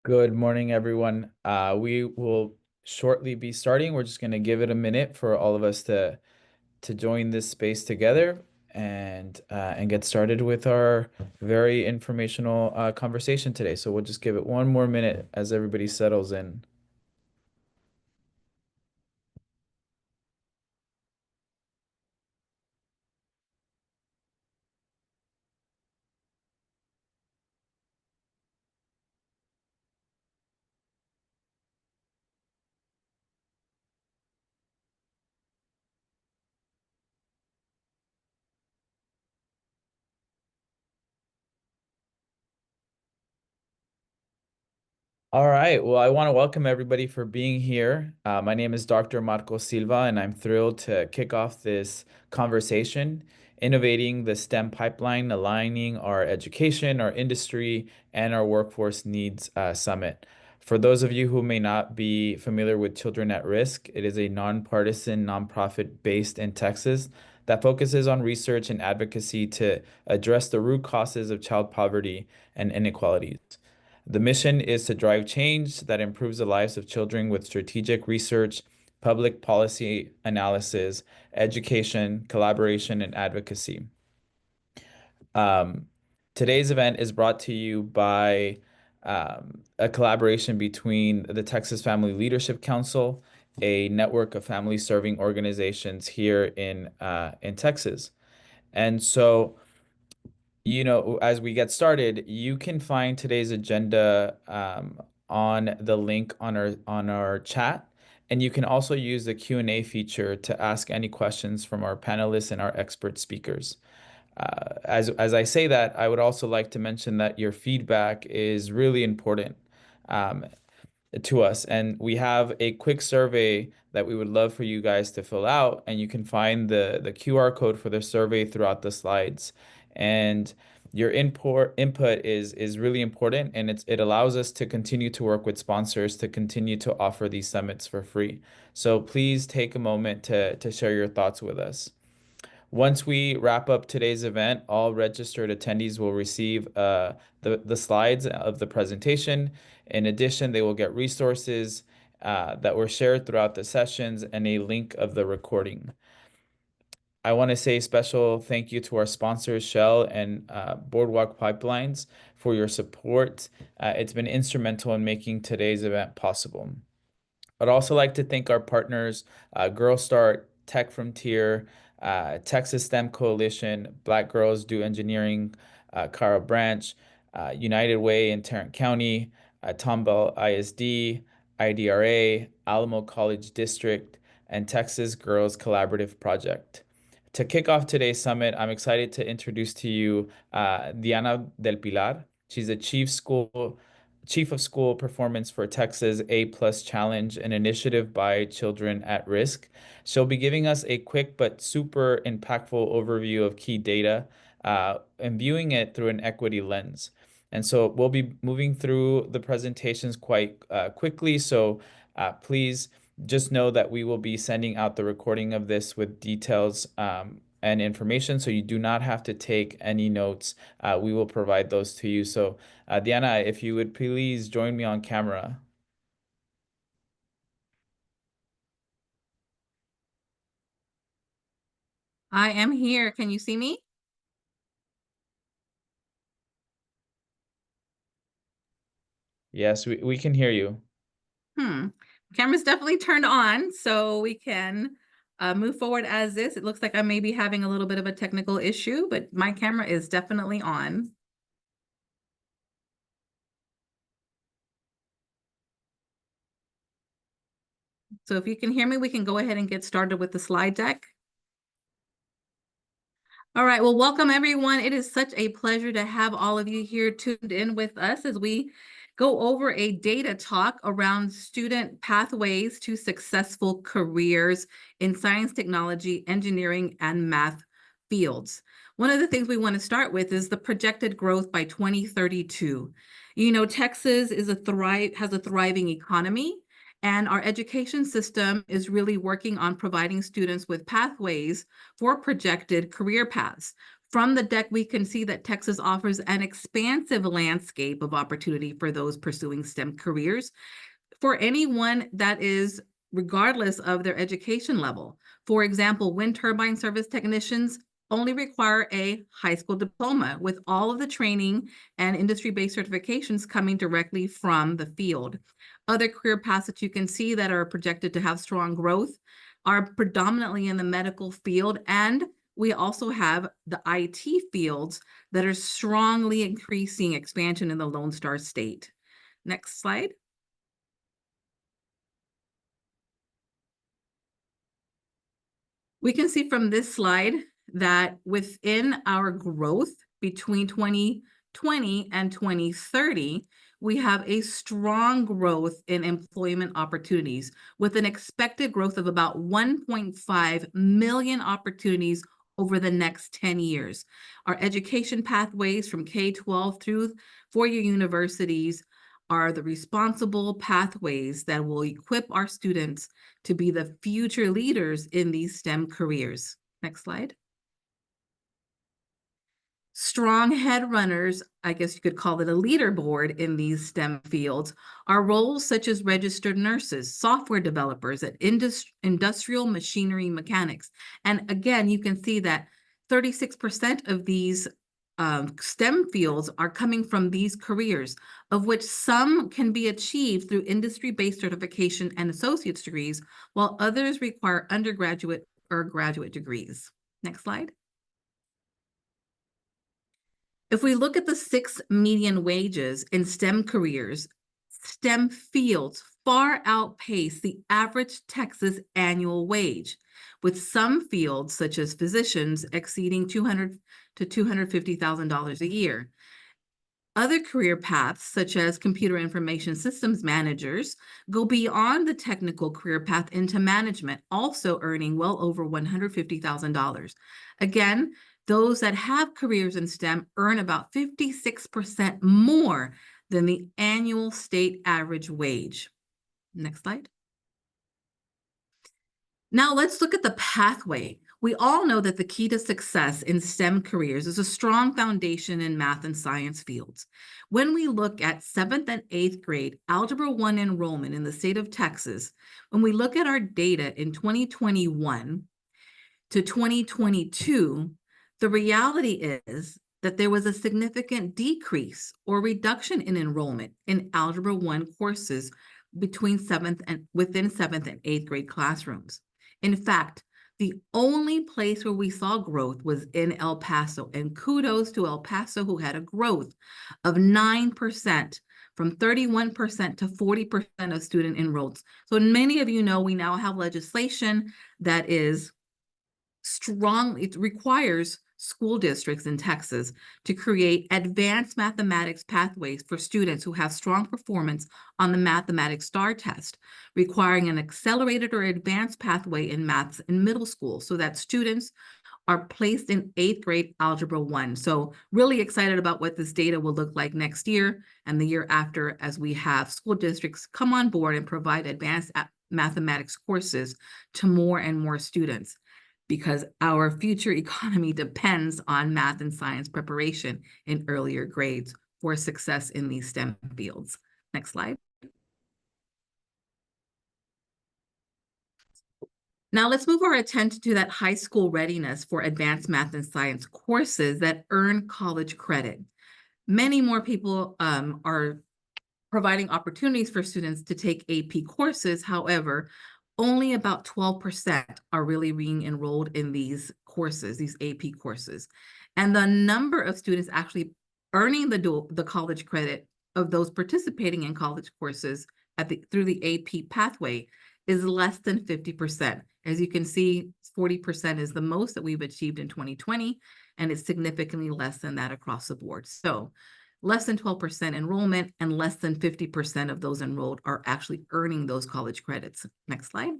Good morning, everyone. We will shortly be starting. We're just going to give it a minute for all of us to join this space together and get started with our very informational conversation today. So we'll just give it one more minute as everybody settles in. All right. Well, I want to welcome everybody for being here. My name is Dr. Marco Silva, and I'm thrilled to kick off this conversation, innovating the STEM pipeline, aligning our education, our industry, and our workforce needs summit. For those of you who may not be familiar with Children at Risk, it is a nonpartisan nonprofit based in Texas that focuses on research and advocacy to address the root causes of child poverty and inequalities. The mission is to drive change that improves the lives of children with strategic research, public policy analysis, education, collaboration, and advocacy. Um, Today's event is brought to you by a collaboration between the Texas Family Leadership Council, a network of family serving organizations here in Texas. And so, as we get started, you can find today's agenda on the link on our chat, and you can also use the Q&A feature to ask any questions from our panelists and our expert speakers. As I say that, I would also like to mention that your feedback is really important. Um, to us. And we have a quick survey that we would love for you guys to fill out. And you can find the QR code for the survey throughout the slides. And your input is really important, and it allows us to continue to work with sponsors to continue to offer these summits for free. So please take a moment to share your thoughts with us. Once we wrap up today's event, all registered attendees will receive the slides of the presentation. In addition, they will get resources that were shared throughout the sessions and a link of the recording. I want to say special thank you to our sponsors, Shell and Boardwalk Pipelines, for your support. It's been instrumental in making today's event possible. I'd also like to thank our partners, Girl Start, Tech Frontier, Texas STEM Coalition, Black Girls Do Engineering, Cara Branch, United Way in Tarrant County, Tomball ISD, IDRA, Alamo College District, and Texas Girls Collaborative Project. To kick off today's summit, I'm excited to introduce to you Diana Del Pilar. She's a Chief of School Performance for Texas A Plus Challenge, an initiative by Children at Risk. She'll be giving us a quick but super impactful overview of key data and viewing it through an equity lens. And so we'll be moving through the presentations quite quickly. So please just know that we will be sending out the recording of this with details and information. So you do not have to take any notes. We will provide those to you. So Diana, if you would please join me on camera. I am here. Can you see me? Yes, we can hear you. Camera's definitely turned on, so we can move forward as is. It looks like I may be having a little bit of a technical issue, but my camera is definitely on. So if you can hear me, we can go ahead and get started with the slide deck. All right, well, welcome everyone. It is such a pleasure to have all of you here tuned in with us as we go over a data talk around student pathways to successful careers in science, technology, engineering, and math fields. One of the things we want to start with is the projected growth by 2032. You know, Texas has a thriving economy, and our education system is really working on providing students with pathways for projected career paths From the deck, we can see that Texas offers an expansive landscape of opportunity for those pursuing STEM careers for anyone that is regardless of their education level. For example, wind turbine service technicians only require a high school diploma, with all of the training and industry-based certifications coming directly from the field. Other career paths that you can see that are projected to have strong growth are predominantly in the medical field, and we also have the IT fields that are strongly increasing expansion in the Lone Star State. Next slide. We can see from this slide that within our growth between 2020 and 2030, we have a strong growth in employment opportunities with an expected growth of about 1.5 million opportunities over the next 10 years. Our education pathways from K-12 through four-year universities are the responsible pathways that will equip our students to be the future leaders in these STEM careers. Next slide. Strong head runners, I guess you could call it a leaderboard in these STEM fields, are roles such as registered nurses, software developers, and industrial machinery mechanics. And again, you can see that 36% of these STEM fields are coming from these careers, of which some can be achieved through industry-based certification and associate's degrees, while others require undergraduate or graduate degrees. Next slide. If we look at the 6 median wages in STEM careers, STEM fields far outpace the average Texas annual wage, with some fields, such as physicians, exceeding $200,000 to $250,000 a year. Other career paths, such as computer information systems managers, go beyond the technical career path into management, also earning well over $150,000. Again, those that have careers in STEM earn about 56% more than the annual state average wage. Next slide. Now let's look at the pathway. We all know that the key to success in STEM careers is a strong foundation in math and science fields. When we look at 7th and 8th grade Algebra 1 enrollment in the state of Texas, when we look at our data in 2021 to 2022, the reality is that there was a significant decrease or reduction in enrollment in Algebra 1 courses within 7th and 8th grade classrooms. In fact, the only place where we saw growth was in El Paso, and kudos to El Paso, who had a growth of 9%, from 31% to 40% of student enrolled. So many of you know we now have legislation that is strong. It requires school districts in Texas to create advanced mathematics pathways for students who have strong performance on the mathematics STAR test, requiring an accelerated or advanced pathway in maths in middle school so that students are placed in 8th grade Algebra 1. So really excited about what this data will look like next year and the year after, as we have school districts come on board and provide advanced mathematics courses to more and more students, because our future economy depends on math and science preparation in earlier grades for success in these STEM fields. Next slide. Now let's move our attention to that high school readiness for advanced math and science courses that earn college credit. Many more people are providing opportunities for students to take AP courses. However, only about 12% are really being enrolled in these courses, these AP courses. And the number of students actually earning the college credit of those participating in college courses through the AP pathway is less than 50%. As you can see, 40% is the most that we've achieved in 2020, and it's significantly less than that across the board. So less than 12% enrollment, and less than 50% of those enrolled are actually earning those college credits. Next slide.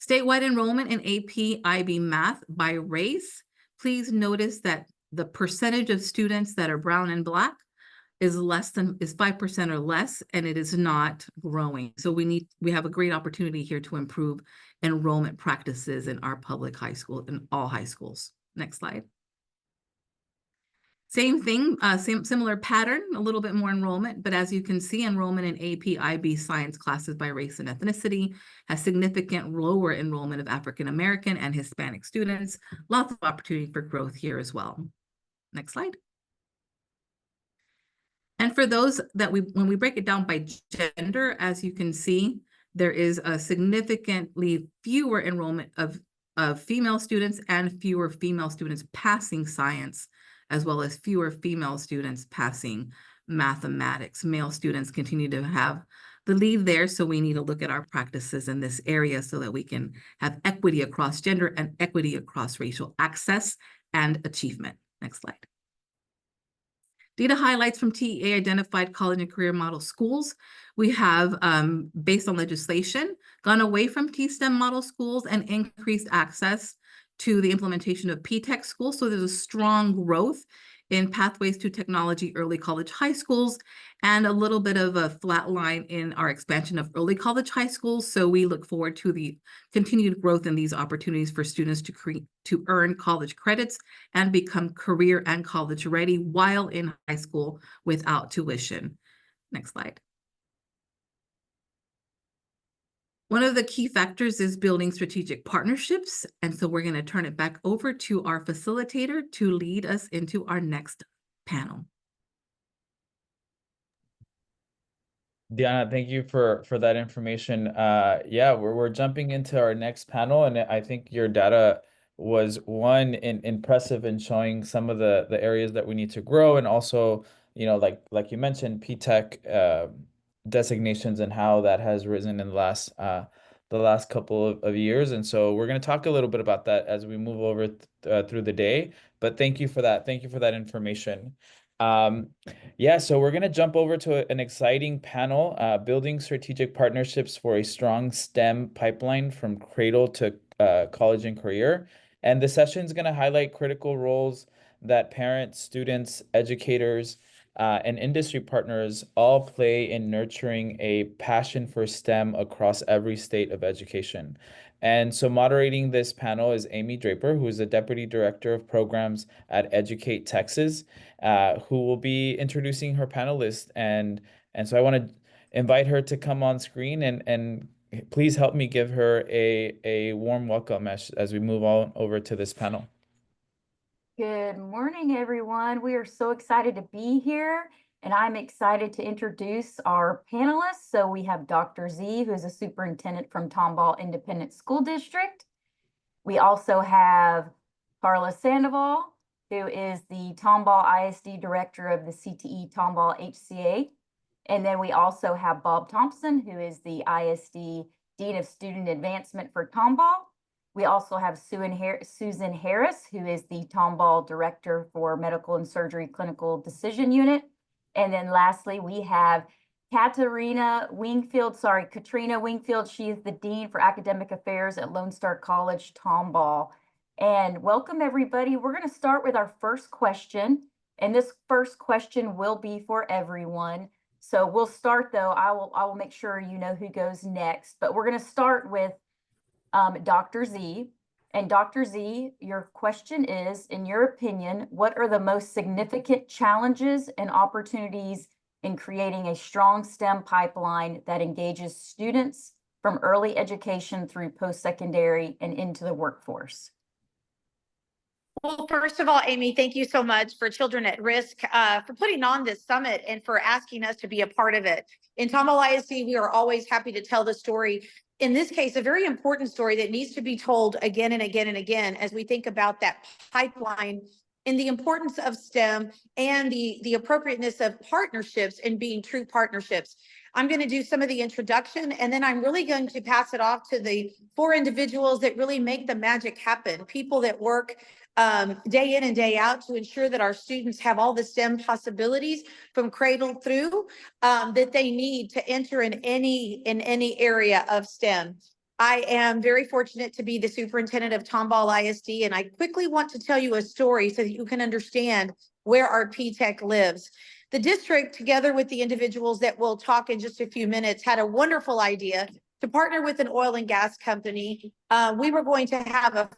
Statewide enrollment in AP IB Math by race. Please notice that the percentage of students that are brown and Black is 5% or less, and it is not growing. So we have a great opportunity here to improve enrollment practices in our public high school, in all high schools. Next slide. Same thing, similar pattern, a little bit more enrollment, but as you can see, enrollment in AP, IB science classes by race and ethnicity has significant lower enrollment of African American and Hispanic students. Lots of opportunity for growth here as well. Next slide. And for those that when we break it down by gender, as you can see, there is a significantly fewer enrollment of female students and fewer female students passing science, as well as fewer female students passing mathematics. Male students continue to have the lead there, so we need to look at our practices in this area so that we can have equity across gender and equity across racial access and achievement. Next slide. Data highlights from TEA identified college and career model schools. We have, based on legislation, gone away from T-STEM model schools and increased access to the implementation of P-TECH schools. So there's a strong growth in pathways to technology early college high schools and a little bit of a flat line in our expansion of early college high schools. So we look forward to the continued growth in these opportunities for students to earn college credits and become career and college ready while in high school without tuition. Next slide. One of the key factors is building strategic partnerships. And so we're going to turn it back over to our facilitator to lead us into our next panel. Diana, thank you for that information. Yeah, we're jumping into our next panel, and I think your data was one impressive in showing some of the areas that we need to grow, and also, you know, like you mentioned, P-TECH designations and how that has risen in the last couple of years. And so we're going to talk a little bit about that as we move over through the day. But thank you for that. Thank you for that information. Yeah, so we're going to jump over to an exciting panel, building strategic partnerships for a strong STEM pipeline from cradle to college and career. And the session is going to highlight critical roles that parents, students, educators, and industry partners all play in nurturing a passion for STEM across every state of education. And so moderating this panel is Amy Draper, who is the Deputy Director of Programs at Educate Texas, who will be introducing her panelists. And so I want to invite her to come on screen and please help me give her a warm welcome as we move on over to this panel. Good morning, everyone. We are so excited to be here, and I'm excited to introduce our panelists. So we have Dr. Z, who is a superintendent from Tomball Independent School District. We also have Carla Sandoval, who is the Tomball ISD Director of the CTE Tomball HCA. And then we also have Bob Thompson, who is the ISD Dean of Student Advancement for Tomball. We also have Susan Harris, who is the Tomball Director for Medical and Surgery Clinical Decision Unit. And then lastly, we have Katrina Wingfield. She is the Dean for Academic Affairs at Lone Star College, Tomball. And welcome, everybody. We're going to start with our first question. And this first question will be for everyone. So we'll start, though. I will make sure you know who goes next. But we're going to start with Dr. Z. And Dr. Z, your question is, in your opinion, what are the most significant challenges and opportunities in creating a strong STEM pipeline that engages students from early education through post-secondary and into the workforce? Well, first of all, Amy, thank you so much for Children at Risk for putting on this summit and for asking us to be a part of it. In Tomball ISD, we are always happy to tell the story. In this case, a very important story that needs to be told again and again and again as we think about that pipeline and the importance of STEM and the appropriateness of partnerships and being true partnerships. I'm going to do some of the introduction, and then I'm really going to pass it off to the 4 individuals that really make the magic happen, people that work day in and day out to ensure that our students have all the STEM possibilities from cradle through that they need to enter in any area of STEM. I am very fortunate to be the superintendent of Tomball ISD, and I quickly want to tell you a story so that you can understand where our P-TECH lives. The district, together with the individuals that will talk in just a few minutes, had a wonderful idea to partner with an oil and gas company. We were going to have a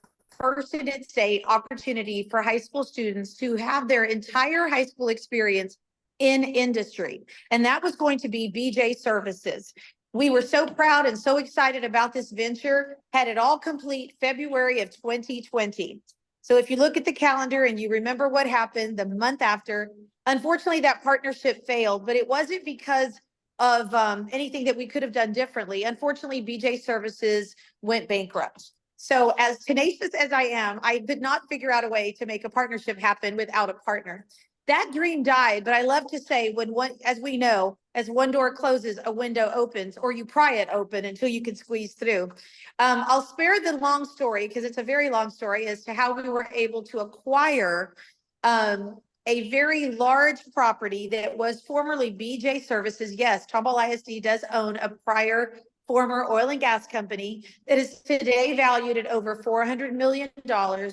first in its state opportunity for high school students to have their entire high school experience in industry. And that was going to be BJ Services. We were so proud and so excited about this venture, had it all complete February of 2020. So if you look at the calendar and you remember what happened the month after, unfortunately that partnership failed, but it wasn't because of anything that we could have done differently. Unfortunately, BJ Services went bankrupt. So as tenacious as I am, I could not figure out a way to make a partnership happen without a partner. That dream died, but I love to say when one, as we know, as one door closes, a window opens, or you pry it open until you can squeeze through. I'll spare the long story because it's a very long story as to how we were able to acquire a very large property that was formerly BJ Services. Yes, Tomball ISD does own a prior former oil and gas company that is today valued at over $400 million.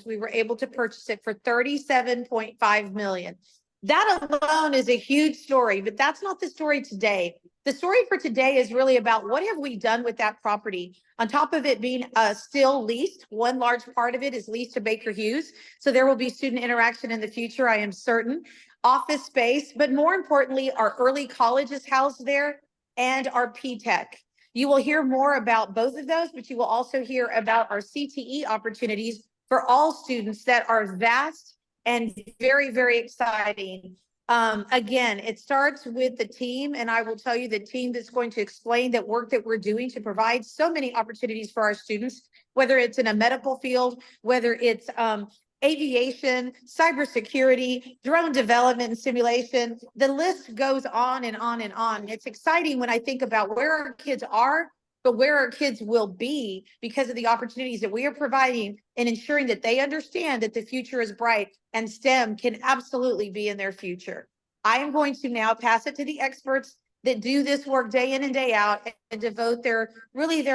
We were able to purchase it for $37.5 million. That alone is a huge story, but that's not the story today. The story for today is really about what have we done with that property. On top of it being still leased, one large part of it is leased to Baker Hughes. So there will be student interaction in the future, I am certain. Office space, but more importantly, our early college is housed there and our P-Tech. You will hear more about both of those, but you will also hear about our CTE opportunities for all students that are vast and very, very exciting. Again, it starts with the team, and I will tell you the team that's going to explain that work that we're doing to provide so many opportunities for our students, whether it's in a medical field, whether it's aviation, cybersecurity, drone development and simulation. The list goes on and on and on. It's exciting when I think about where our kids are, but where our kids will be because of the opportunities that we are providing and ensuring that they understand that the future is bright and STEM can absolutely be in their future. I am going to now pass it to the experts that do this work day in and day out and devote their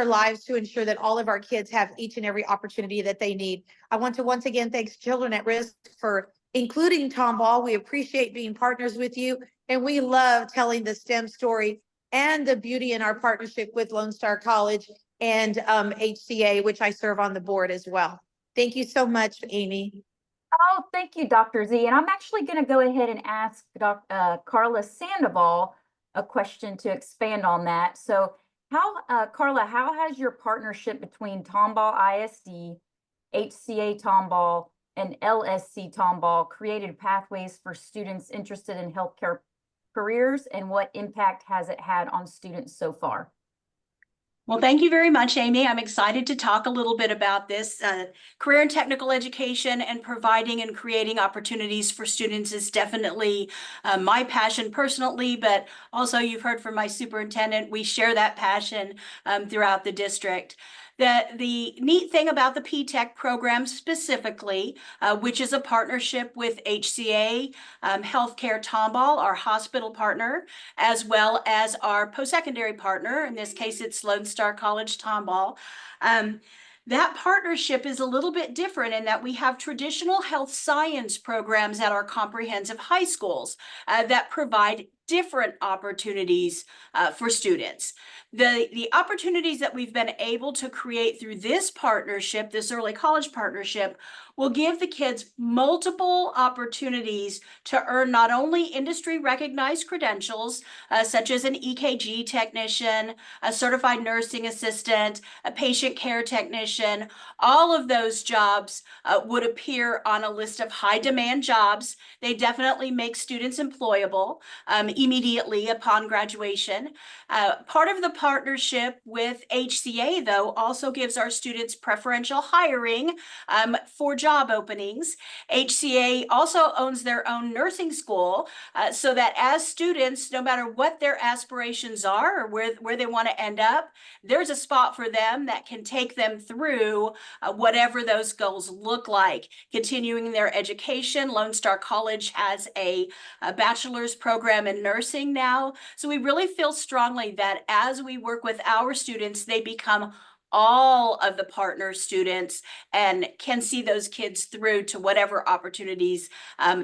lives to ensure that all of our kids have each and every opportunity that they need. I want to once again thank Children at Risk for including Tomball. We appreciate being partners with you, and we love telling the STEM story and the beauty in our partnership with Lone Star College and HCA, which I serve on the board as well. Thank you so much, Amy. Oh, thank you, Dr. Z. And I'm actually going to go ahead and ask Carla Sandoval a question to expand on that. So Carla, how has your partnership between Tomball ISD, HCA Tomball, and LSC Tomball created pathways for students interested in healthcare careers, and what impact has it had on students so far? Well, thank you very much, Amy. I'm excited to talk a little bit about this. Career and technical education and providing and creating opportunities for students is definitely my passion personally, but also you've heard from my superintendent, we share that passion throughout the district. The neat thing about the P-Tech program specifically, which is a partnership with HCA Healthcare Tomball, our hospital partner, as well as our post-secondary partner. In this case, it's Lone Star College Tomball. That partnership is a little bit different in that we have traditional health science programs at our comprehensive high schools that provide different opportunities for students. The opportunities that we've been able to create through this partnership, this early college partnership, will give the kids multiple opportunities to earn not only industry recognized credentials, such as an EKG technician, a certified nursing assistant, a patient care technician. All of those jobs would appear on a list of high demand jobs. They definitely make students employable immediately upon graduation. Part of the partnership with HCA, though, also gives our students preferential hiring for job openings. HCA also owns their own nursing school so that as students, no matter what their aspirations are or where they want to end up, there's a spot for them that can take them through whatever those goals look like. Continuing their education, Lone Star College has a bachelor's program in nursing now. So we really feel strongly that as we work with our students, they become all of the partner students and can see those kids through to whatever opportunities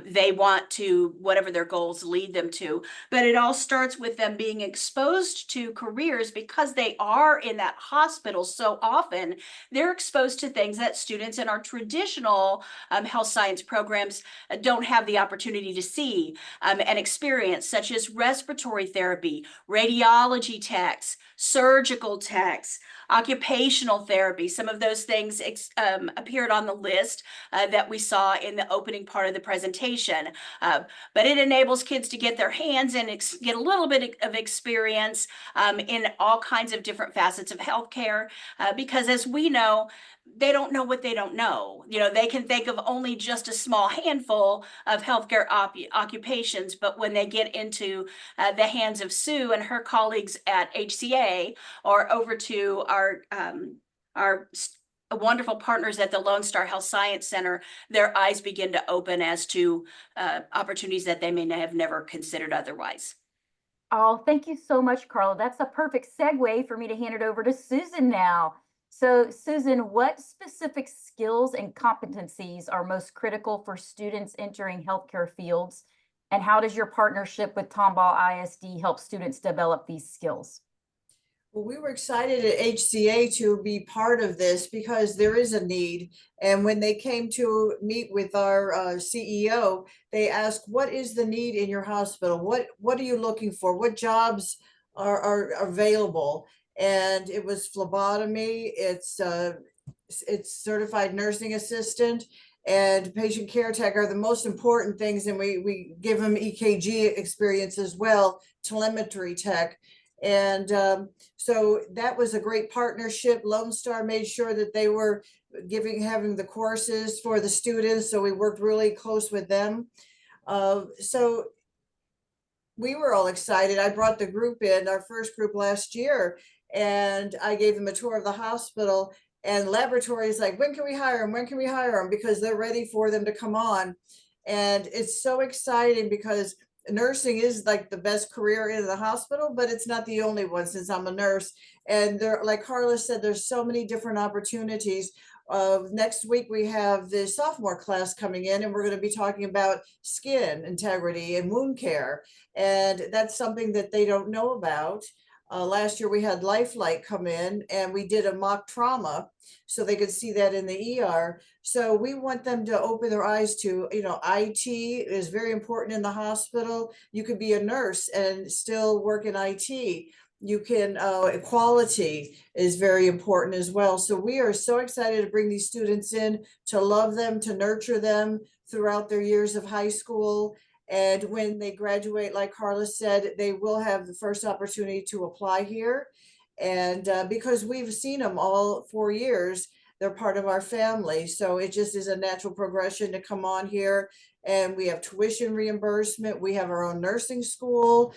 they want to, whatever their goals lead them to. But it all starts with them being exposed to careers because they are in that hospital so often. They're exposed to things that students in our traditional health science programs don't have the opportunity to see and experience, such as respiratory therapy, radiology techs, surgical techs, occupational therapy. Some of those things appeared on the list that we saw in the opening part of the presentation. But it enables kids to get their hands and get a little bit of experience in all kinds of different facets of healthcare, because as we know, they don't know what they don't know. You know, they can think of only just a small handful of healthcare occupations, but when they get into the hands of Sue and her colleagues at HCA, or over to our wonderful partners at the Lone Star Health Science Center, their eyes begin to open as to opportunities that they may have never considered otherwise. Oh, thank you so much, Carla. That's a perfect segue for me to hand it over to Susan now. So, Susan, what specific skills and competencies are most critical for students entering healthcare fields? And how does your partnership with Tomball ISD help students develop these skills? Well, we were excited at HCA to be part of this because there is a need. And when they came to meet with our CEO, they asked, "What is the need in your hospital? What are you looking for? What jobs are available?" And it was phlebotomy, it's certified nursing assistant, and patient care tech are the most important things. And we give them EKG experience as well, telemetry tech. And so that was a great partnership. Lone Star made sure that they were having the courses for the students. So we worked really close with them. So we were all excited. I brought the group in, our first group last year, and I gave them a tour of the hospital. And laboratory is like, when can we hire them? When can we hire them? Because they're ready for them to come on. And it's so exciting because nursing is like the best career in the hospital, but it's not the only one since I'm a nurse. And there, like Carla said, there's so many different opportunities. Next week, we have the sophomore class coming in, and we're going to be talking about skin integrity and wound care. And that's something that they don't know about. Last year we had Lifelight come in and we did a mock trauma so they could see that in the ER. So we want them to open their eyes to, you know, IT is very important in the hospital. You could be a nurse and still work in IT. You can, quality is very important as well. So we are so excited to bring these students in, to love them, to nurture them throughout their years of high school. And when they graduate, like Carla said, they will have the first opportunity to apply here. And because we've seen them all 4 years, they're part of our family. So it just is a natural progression to come on here. And we have tuition reimbursement. We have our own nursing school.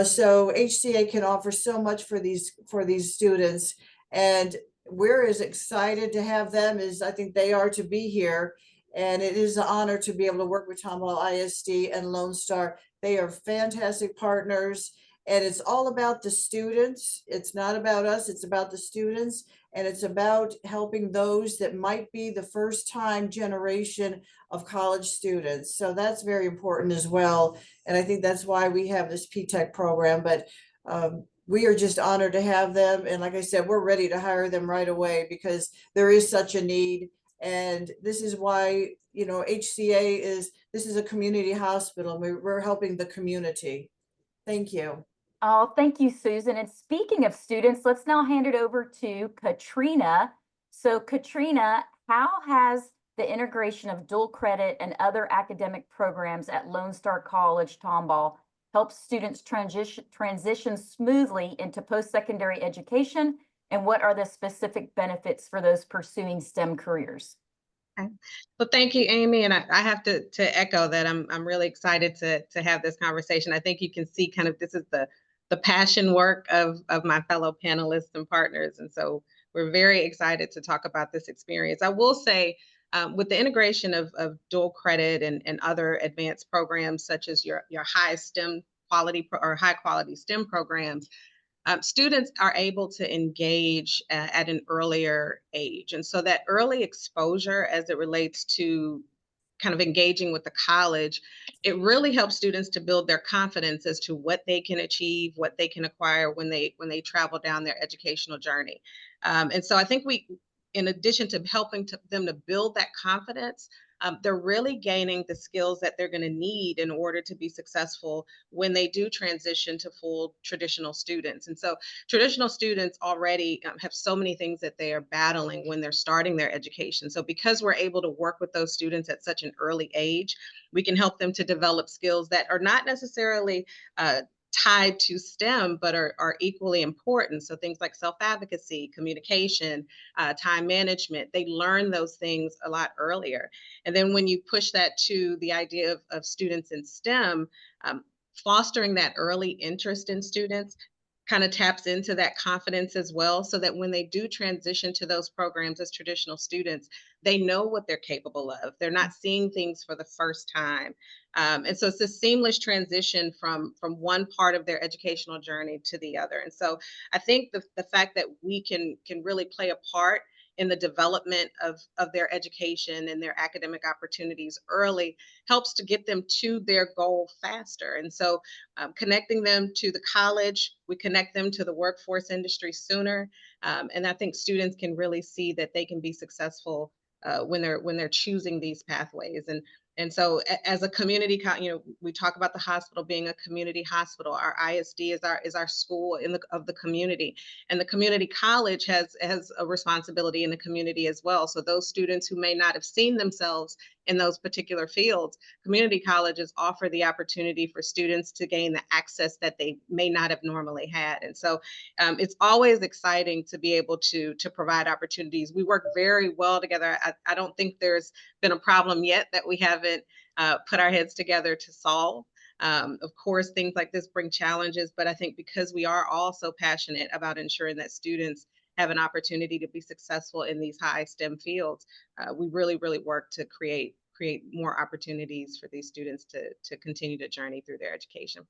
So HCA can offer so much for these students. And we're as excited to have them as I think they are to be here. And it is an honor to be able to work with Tomball ISD and Lone Star. They are fantastic partners, and it's all about the students. It's not about us, it's about the students, and it's about helping those that might be the first time generation of college students. So that's very important as well. And I think that's why we have this P-TECH program, but we are just honored to have them. And like I said, we're ready to hire them right away because there is such a need. And this is why, you know, HCA this is a community hospital. We're helping the community. Thank you. Oh, thank you, Susan. And speaking of students, let's now hand it over to Katrina. So Katrina, how has the integration of dual credit and other academic programs at Lone Star College Tomball helped students transition smoothly into post-secondary education? And what are the specific benefits for those pursuing STEM careers? Okay. Well, thank you, Amy. And I have to echo that I'm really excited to have this conversation. I think you can see kind of this is the passion work of my fellow panelists and partners. And so we're very excited to talk about this experience. I will say with the integration of dual credit and other advanced programs, such as your high STEM quality or high quality STEM programs, students are able to engage at an earlier age. And so that early exposure as it relates to kind of engaging with the college, it really helps students to build their confidence as to what they can achieve, what they can acquire when they travel down their educational journey. And so I think we, in addition to helping them to build that confidence, they're really gaining the skills that they're going to need in order to be successful when they do transition to full traditional students. And so traditional students already have so many things that they are battling when they're starting their education. So because we're able to work with those students at such an early age, we can help them to develop skills that are not necessarily tied to STEM, but are equally important. So things like self-advocacy, communication, time management, they learn those things a lot earlier. And then when you push that to the idea of students in STEM, fostering that early interest in students kind of taps into that confidence as well, so that when they do transition to those programs as traditional students, they know what they're capable of. They're not seeing things for the first time. And so it's a seamless transition from one part of their educational journey to the other. And so I think the fact that we can really play a part in the development of their education and their academic opportunities early helps to get them to their goal faster. And so connecting them to the college, we connect them to the workforce industry sooner. And I think students can really see that they can be successful when they're choosing these pathways. And so as a community, we talk about the hospital being a community hospital. Our ISD is our school of the community, and the community college has a responsibility in the community as well. So those students who may not have seen themselves in those particular fields, community colleges offer the opportunity for students to gain the access that they may not have normally had. And so it's always exciting to be able to provide opportunities. We work very well together. I don't think there's been a problem yet that we haven't put our heads together to solve. Of course, things like this bring challenges, but I think because we are all so passionate about ensuring that students have an opportunity to be successful in these high STEM fields, we really, really work to create more opportunities for these students to continue to journey through their education.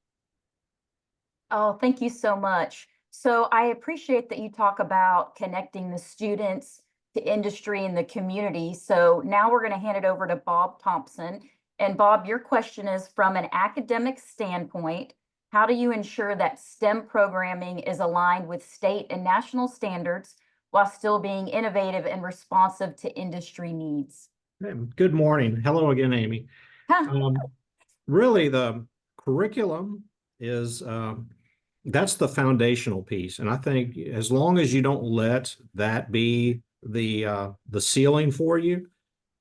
Oh, thank you so much. So I appreciate that you talk about connecting the students to industry and the community. So now we're going to hand it over to Bob Thompson. And Bob, your question is, from an academic standpoint, how do you ensure that STEM programming is aligned with state and national standards while still being innovative and responsive to industry needs? Good morning. Hello again, Amy. Huh. Really, the curriculum is that's the foundational piece, and I think as long as you don't let that be the ceiling for you,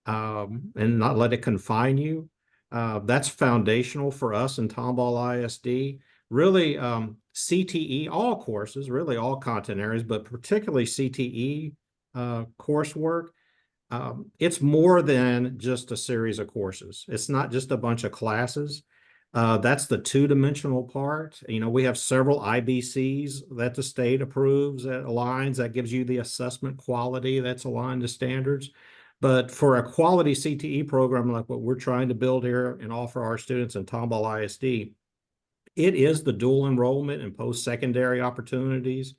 and not let it confine you, that's foundational for us in Tomball ISD. Really, CTE, all courses, really all content areas, but particularly CTE coursework. It's more than just a series of courses. It's not just a bunch of classes. That's the two-dimensional part. We have several IBCs that the state approves, that aligns, that gives you the assessment quality that's aligned to standards. But for a quality CTE program like what we're trying to build here and offer our students in Tomball ISD, it is the dual enrollment and post-secondary opportunities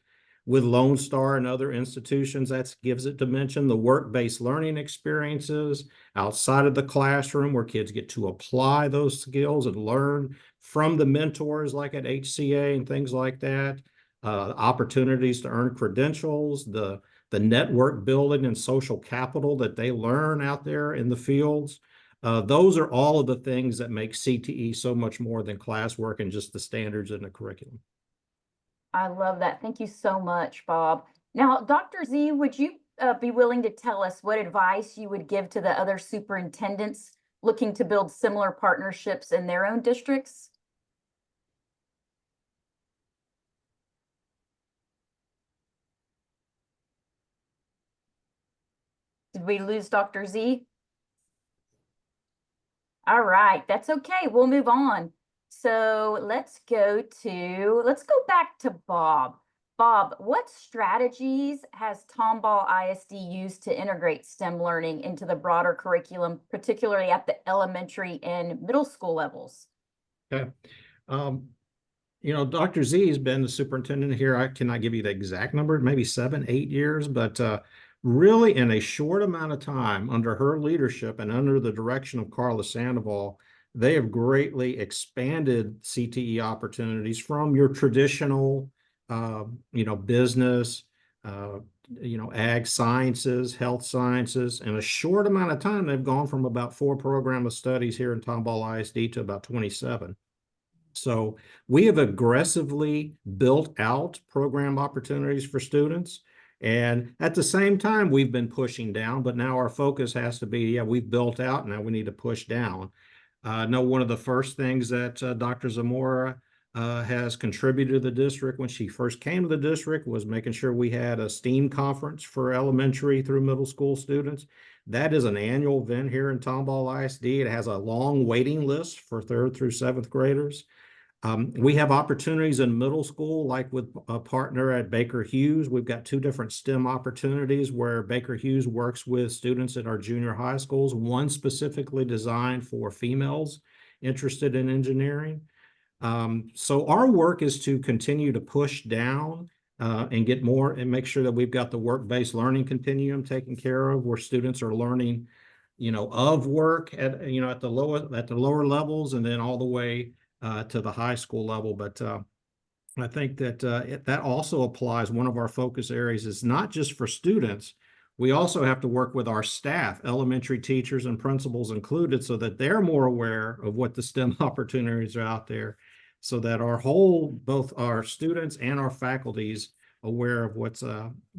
with Lone Star and other institutions. That gives it dimension. The work-based learning experiences outside of the classroom where kids get to apply those skills and learn from the mentors like at HCA and things like that. Opportunities to earn credentials, the network building and social capital that they learn out there in the fields. Those are all of the things that make CTE so much more than classwork and just the standards in the curriculum. I love that. Thank you so much, Bob. Now, Dr. Z, would you be willing to tell us what advice you would give to the other superintendents looking to build similar partnerships in their own districts? Did we lose Dr. Z? All right, that's okay. We'll move on. So let's go back to Bob. Bob, what strategies has Tomball ISD used to integrate STEM learning into the broader curriculum, particularly at the elementary and middle school levels? Okay. You know, Dr. Z has been the superintendent here. I cannot give you the exact number, maybe 7, 8 years, but really in a short amount of time under her leadership and under the direction of Carla Sandoval, they have greatly expanded CTE opportunities from your traditional, business, ag sciences, health sciences. In a short amount of time, they've gone from about 4 program of studies here in Tomball ISD to about 27. So we have aggressively built out program opportunities for students. And at the same time, we've been pushing down, but now our focus has to be, yeah, we've built out, now we need to push down. No, one of the first things that Dr. Zamora has contributed to the district when she first came to the district was making sure we had a STEAM conference for elementary through middle school students. That is an annual event here in Tomball ISD. It has a long waiting list for 3rd through 7th graders. We have opportunities in middle school, like with a partner at Baker Hughes. We've got 2 different STEM opportunities where Baker Hughes works with students at our junior high schools, one specifically designed for females interested in engineering. So our work is to continue to push down and get more and make sure that we've got the work-based learning continuum taken care of, where students are learning, of work at the lower levels and then all the way to the high school level. But I think that that also applies. One of our focus areas is not just for students. We also have to work with our staff, elementary teachers and principals included, so that they're more aware of what the STEM opportunities are out there, so that both our students and our faculties aware of what's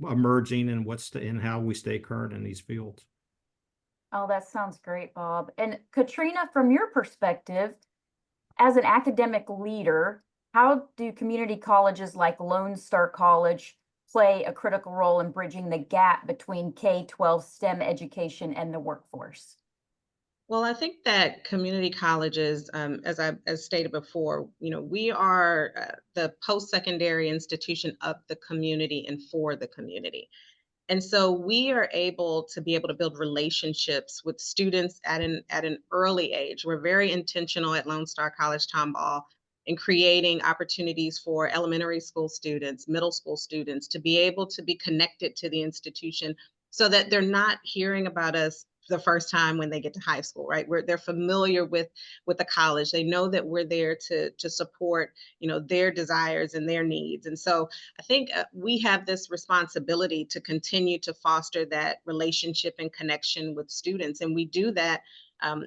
emerging and and how we stay current in these fields. Oh, that sounds great, Bob. And Katrina, from your perspective, as an academic leader, how do community colleges like Lone Star College play a critical role in bridging the gap between K-12 STEM education and the workforce? Well, I think that community colleges, as stated before, we are the post-secondary institution of the community and for the community. And so we are able to build relationships with students at an early age. We're very intentional at Lone Star College Tomball in creating opportunities for elementary school students, middle school students to be able to be connected to the institution so that they're not hearing about us the first time when they get to high school, right? They're familiar with the college. They know that we're there to support, their desires and their needs. And so I think we have this responsibility to continue to foster that relationship and connection with students. And we do that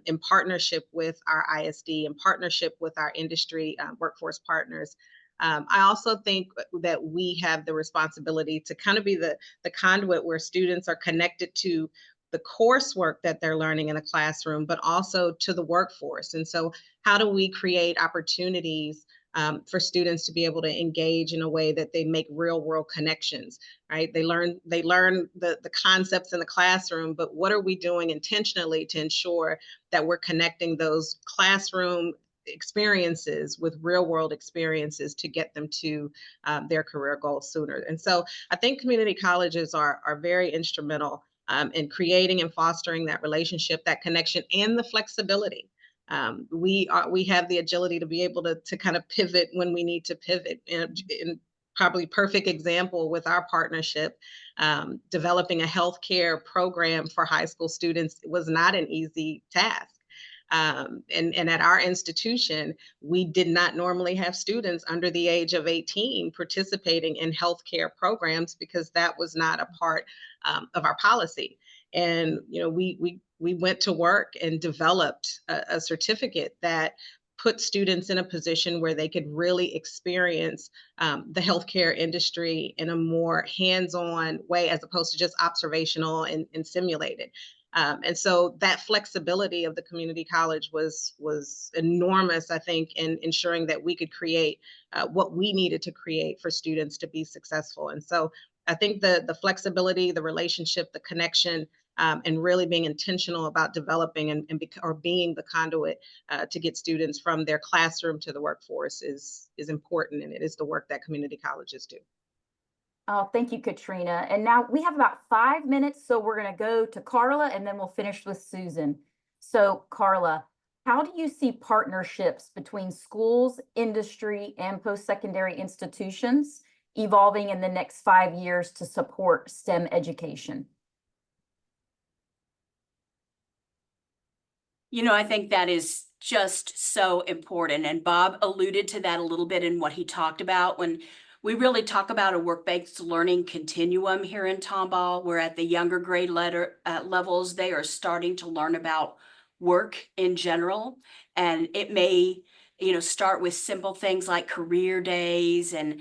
in partnership with our ISD, in partnership with our industry workforce partners. I also think that we have the responsibility to kind of be the conduit where students are connected to the coursework that they're learning in a classroom, but also to the workforce. And so how do we create opportunities for students to be able to engage in a way that they make real world connections, right? They learn the concepts in the classroom, but what are we doing intentionally to ensure that we're connecting those classroom experiences with real world experiences to get them to their career goals sooner? And so I think community colleges are very instrumental in creating and fostering that relationship, that connection, and the flexibility. We have the agility to be able to kind of pivot when we need to pivot. In probably perfect example with our partnership, developing a healthcare program for high school students was not an easy task. And at our institution, we did not normally have students under the age of 18 participating in healthcare programs because that was not a part of our policy. And we went to work and developed a certificate that put students in a position where they could really experience the healthcare industry in a more hands-on way, as opposed to just observational and simulated. And so that flexibility of the community college was enormous, I think, in ensuring that we could create what we needed to create for students to be successful. And so I think the flexibility, the relationship, the connection, and really being intentional about developing or being the conduit to get students from their classroom to the workforce is important, and it is the work that community colleges do. Oh, thank you, Katrina. And now we have about 5 minutes, so we're going to go to Carla and then we'll finish with Susan. So Carla, How do you see partnerships between schools, industry, and post-secondary institutions evolving in the next 5 years to support STEM education? You know, I think that is just so important. And Bob alluded to that a little bit in what he talked about when we really talk about a work-based learning continuum here in Tomball, where at the younger grade levels, they are starting to learn about work in general. And it may, start with simple things like career days and,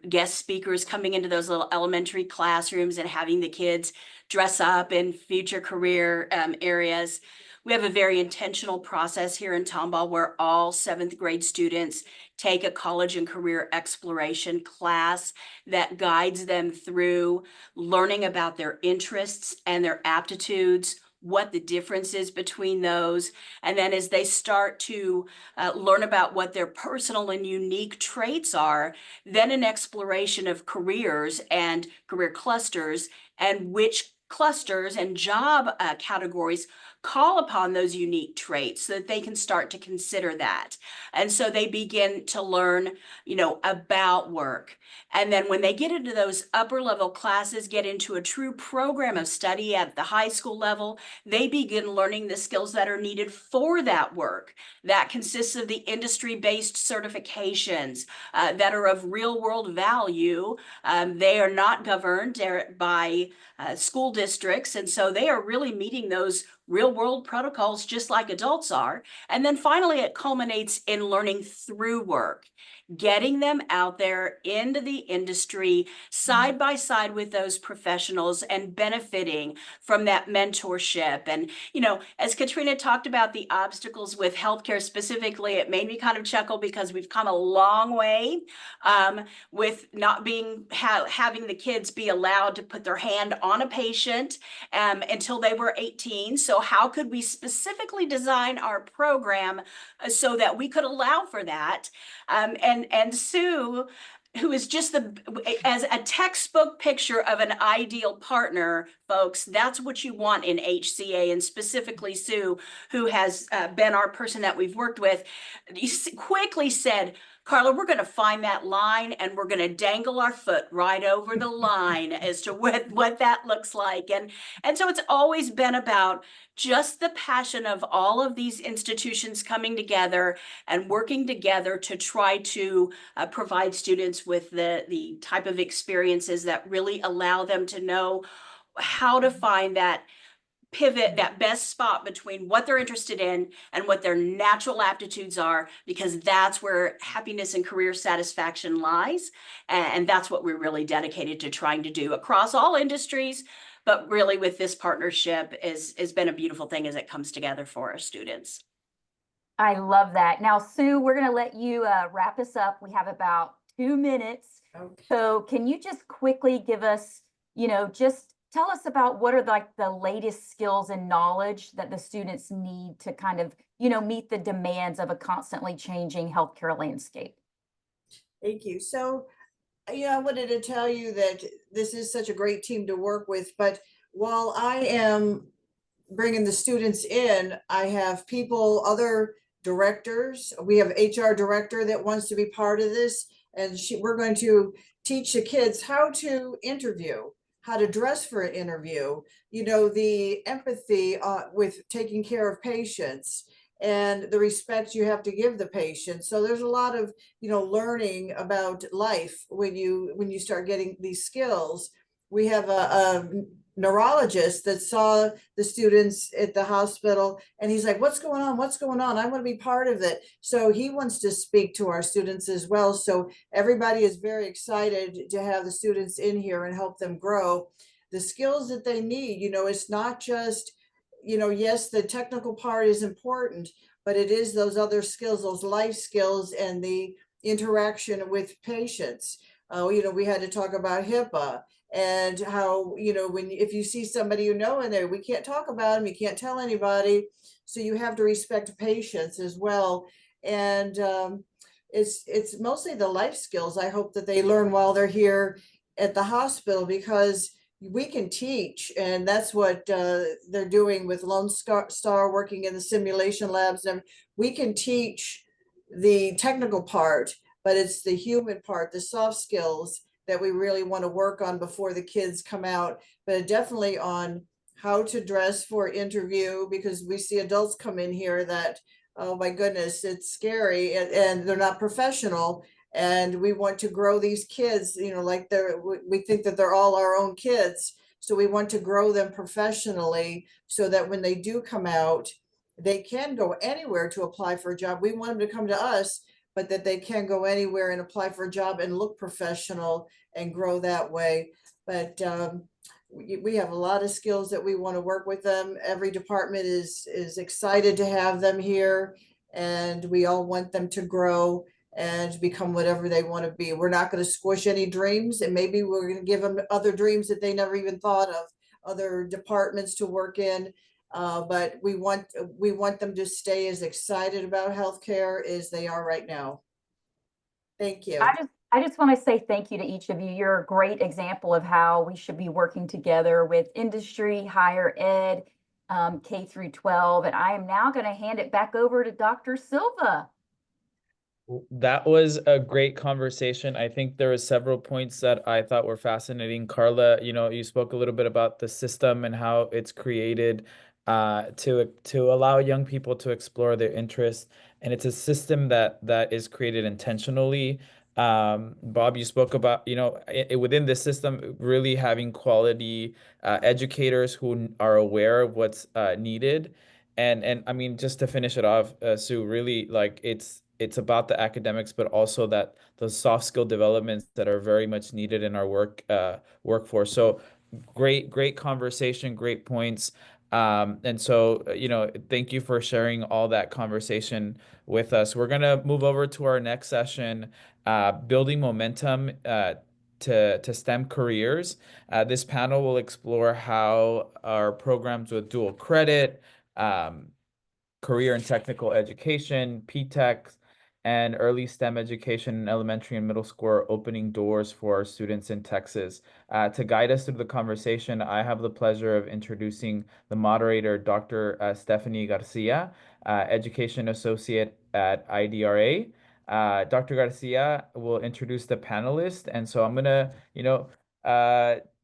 guest speakers coming into those little elementary classrooms and having the kids dress up in future career areas. We have a very intentional process here in Tomball where all 7th grade students take a college and career exploration class that guides them through learning about their interests and their aptitudes, what the difference is between those. And then as they start to learn about what their personal and unique traits are, then an exploration of careers and career clusters and which clusters and job categories call upon those unique traits so that they can start to consider that. And so they begin to learn, about work. And then when they get into those upper level classes, get into a true program of study at the high school level, they begin learning the skills that are needed for that work. That consists of the industry-based certifications that are of real world value. They are not governed by school districts. And so they are really meeting those real world protocols just like adults are. And then finally, it culminates in learning through work, getting them out there into the industry side by side with those professionals and benefiting from that mentorship. And, as Katrina talked about the obstacles with healthcare specifically, it made me kind of chuckle because we've come a long way with not having the kids be allowed to put their hand on a patient until they were 18. So how could we specifically design our program so that we could allow for that? And Sue, who is just as a textbook picture of an ideal partner, folks, that's what you want in HCA, and specifically Sue, who has been our person that we've worked with, quickly said, Carla, we're going to find that line and we're going to dangle our foot right over the line as to what that looks like. And so it's always been about just the passion of all of these institutions coming together and working together to try to provide students with the type of experiences that really allow them to know how to find that pivot, that best spot between what they're interested in and what their natural aptitudes are, because that's where happiness and career satisfaction lies. And that's what we're really dedicated to trying to do across all industries. But really with this partnership has been a beautiful thing as it comes together for our students. I love that. Now, Sue, we're going to let you wrap us up. We have about 2 minutes. Okay. So can you just quickly give us, just tell us about what are like the latest skills and knowledge that the students need to kind of, meet the demands of a constantly changing healthcare landscape? Thank you. So, I wanted to tell you that this is such a great team to work with, but while I am bringing the students in, I have other directors. We have HR director that wants to be part of this, and we're going to teach the kids how to interview, how to dress for an interview, the empathy with taking care of patients and the respect you have to give the patient. So there's a lot of, learning about life when you start getting these skills. We have a neurologist that saw the students at the hospital, and he's like, what's going on? What's going on? I want to be part of it. So he wants to speak to our students as well. So everybody is very excited to have the students in here and help them grow the skills that they need. It's not just, yes, the technical part is important, but it is those other skills, those life skills and the interaction with patients. We had to talk about HIPAA and how, if you see somebody in there, we can't talk about them, you can't tell anybody. So you have to respect patients as well. And it's mostly the life skills I hope that they learn while they're here at the hospital, because we can teach, and that's what they're doing with Lone Star working in the simulation labs. And we can teach the technical part, but it's the human part, the soft skills that we really want to work on before the kids come out, but definitely on how to dress for interview, because we see adults come in here that, oh my goodness, it's scary, and they're not professional. And we want to grow these kids, you know, like we think that they're all our own kids. So we want to grow them professionally so that when they do come out, they can go anywhere to apply for a job. We want them to come to us, but that they can go anywhere and apply for a job and look professional and grow that way. But we have a lot of skills that we want to work with them. Every department is excited to have them here, and we all want them to grow and become whatever they want to be. We're not going to squish any dreams, and maybe we're going to give them other dreams that they never even thought of, other departments to work in. But we want them to stay as excited about healthcare as they are right now. Thank you. I just want to say thank you to each of you. You're a great example of how we should be working together with industry, higher ed, K through 12. And I am now going to hand it back over to Dr. Silva. That was a great conversation. I think there were several points that I thought were fascinating. Carla, you spoke a little bit about the system and how it's created to allow young people to explore their interests. And it's a system that is created intentionally. Bob, you spoke about, within this system, really having quality educators who are aware of what's needed. And I mean, just to finish it off, Sue, really, like it's about the academics, but also that those soft skill developments that are very much needed in our workforce. So great conversation, great points. And so, thank you for sharing all that conversation with us. We're gonna move over to our next session, building momentum to STEM careers. This panel will explore how our programs with dual credit, career and technical education, PTEC, and early STEM education in elementary and middle school are opening doors for our students in Texas. To guide us through the conversation, I have the pleasure of introducing the moderator, Dr. Stephanie Garcia, Education Associate at IDRA. Dr. Garcia will introduce the panelists, and so I'm gonna,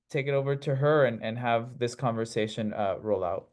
take it over to her and have this conversation roll out.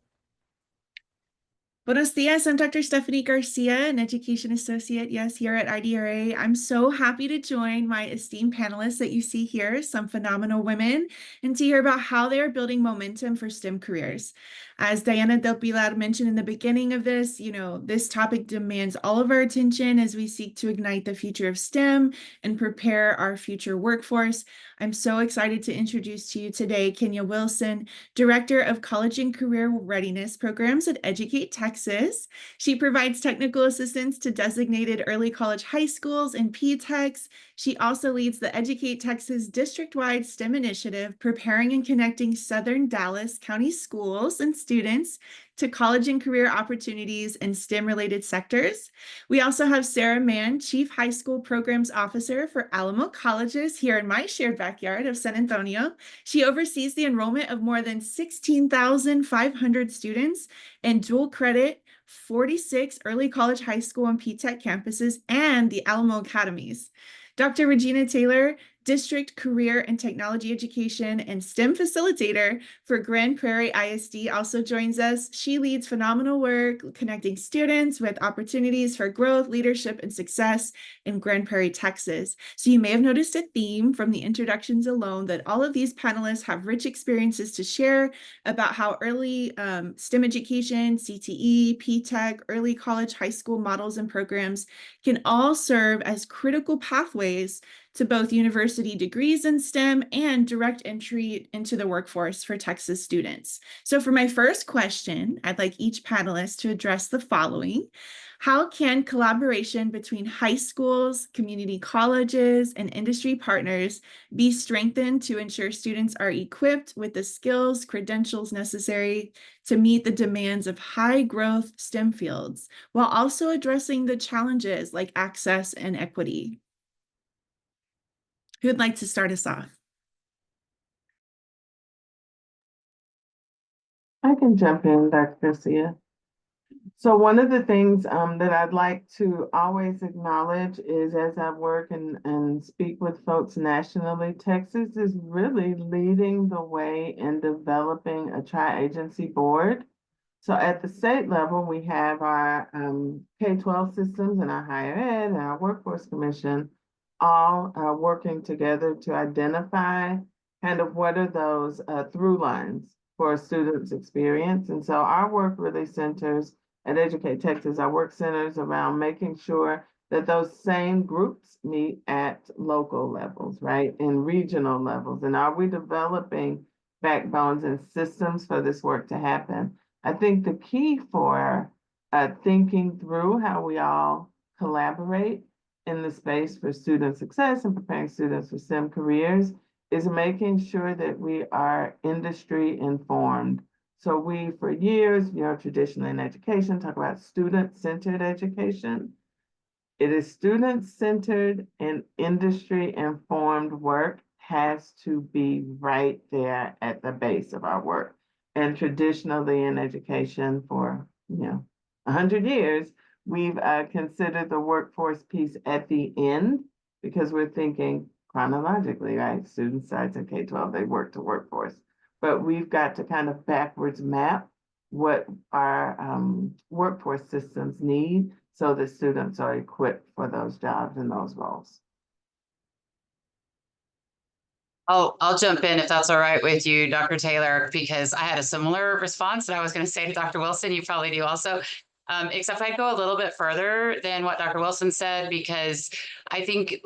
Buenos dias, I'm Dr. Stephanie Garcia, an Education Associate, yes, here at IDRA. I'm so happy to join my esteemed panelists that you see here, some phenomenal women, and to hear about how they are building momentum for STEM careers. As Diana Del Pilar mentioned in the beginning of this, this topic demands all of our attention as we seek to ignite the future of STEM and prepare our future workforce. I'm so excited to introduce to you today Kenya Wilson, Director of College and Career Readiness Programs at Educate Texas. She provides technical assistance to designated early college high schools and PTECs. She also leads the Educate Texas district-wide STEM initiative, preparing and connecting Southern Dallas County schools and students to college and career opportunities in STEM-related sectors. We also have Sarah Mann, Chief High School Programs Officer for Alamo Colleges here in my shared backyard of San Antonio. She oversees the enrollment of more than 16,500 students in dual credit, 46 early college high school and PTEC campuses, and the Alamo Academies. Dr. Regina Taylor, District Career and Technology Education and STEM Facilitator for Grand Prairie ISD, also joins us. She leads phenomenal work connecting students with opportunities for growth, leadership, and success in Grand Prairie, Texas. So you may have noticed a theme from the introductions alone that all of these panelists have rich experiences to share about how early STEM education, CTE, PTEC, early college, high school models and programs can all serve as critical pathways to both university degrees in STEM and direct entry into the workforce for Texas students. So for my first question, I'd like each panelist to address the following. How can collaboration between high schools, community colleges, and industry partners be strengthened to ensure students are equipped with the skills, credentials necessary to meet the demands of high-growth STEM fields, while also addressing the challenges like access and equity? Who'd like to start us off? I can jump in, Dr. Garcia. So one of the things that I'd like to always acknowledge is as I work and speak with folks nationally, Texas is really leading the way in developing a tri-agency board. So at the state level, we have our K-12 systems and our higher ed and our workforce commission all working together to identify kind of what are those through lines for a student's experience. And so our work really centers at Educate Texas, our work centers around making sure that those same groups meet at local levels, right? And regional levels. And are we developing backbones and systems for this work to happen? I think the key for thinking through how we all collaborate in the space for student success and preparing students for STEM careers is making sure that we are industry informed. So we, for years, traditionally in education, talk about student-centered education. It is student-centered and industry-informed work has to be right there at the base of our work. And traditionally in education for, 100 years, we've considered the workforce piece at the end because we're thinking chronologically, right? Student starts in K-12, they work to workforce. But we've got to kind of backwards map what our workforce systems need so that students are equipped for those jobs and those roles. I'll jump in if that's all right with you, Dr. Taylor, because I had a similar response that I was going to say to Dr. Wilson. You probably do also, except I'd go a little bit further than what Dr. Wilson said, because I think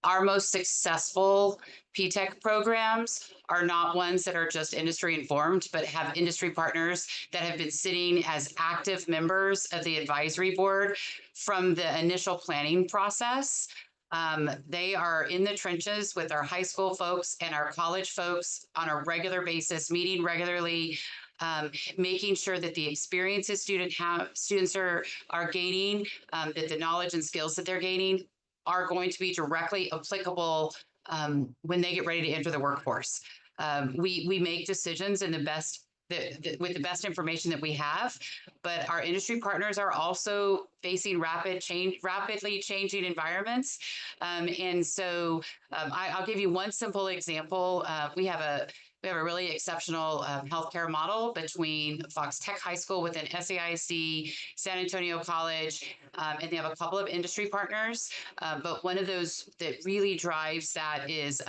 our most successful P-TECH programs are not ones that are just industry informed, but have industry partners that have been sitting as active members of the advisory board from the initial planning process. They are in the trenches with our high school folks and our college folks on a regular basis, meeting regularly, making sure that the experiences students are gaining, that the knowledge and skills that they're gaining are going to be directly applicable when they get ready to enter the workforce. We make decisions in with the best information that we have, but our industry partners are also facing rapidly changing environments. And so I'll give you one simple example. We have a really exceptional healthcare model between Fox Tech High School within SAIC, San Antonio College, and they have a couple of industry partners. But one of those that really drives that is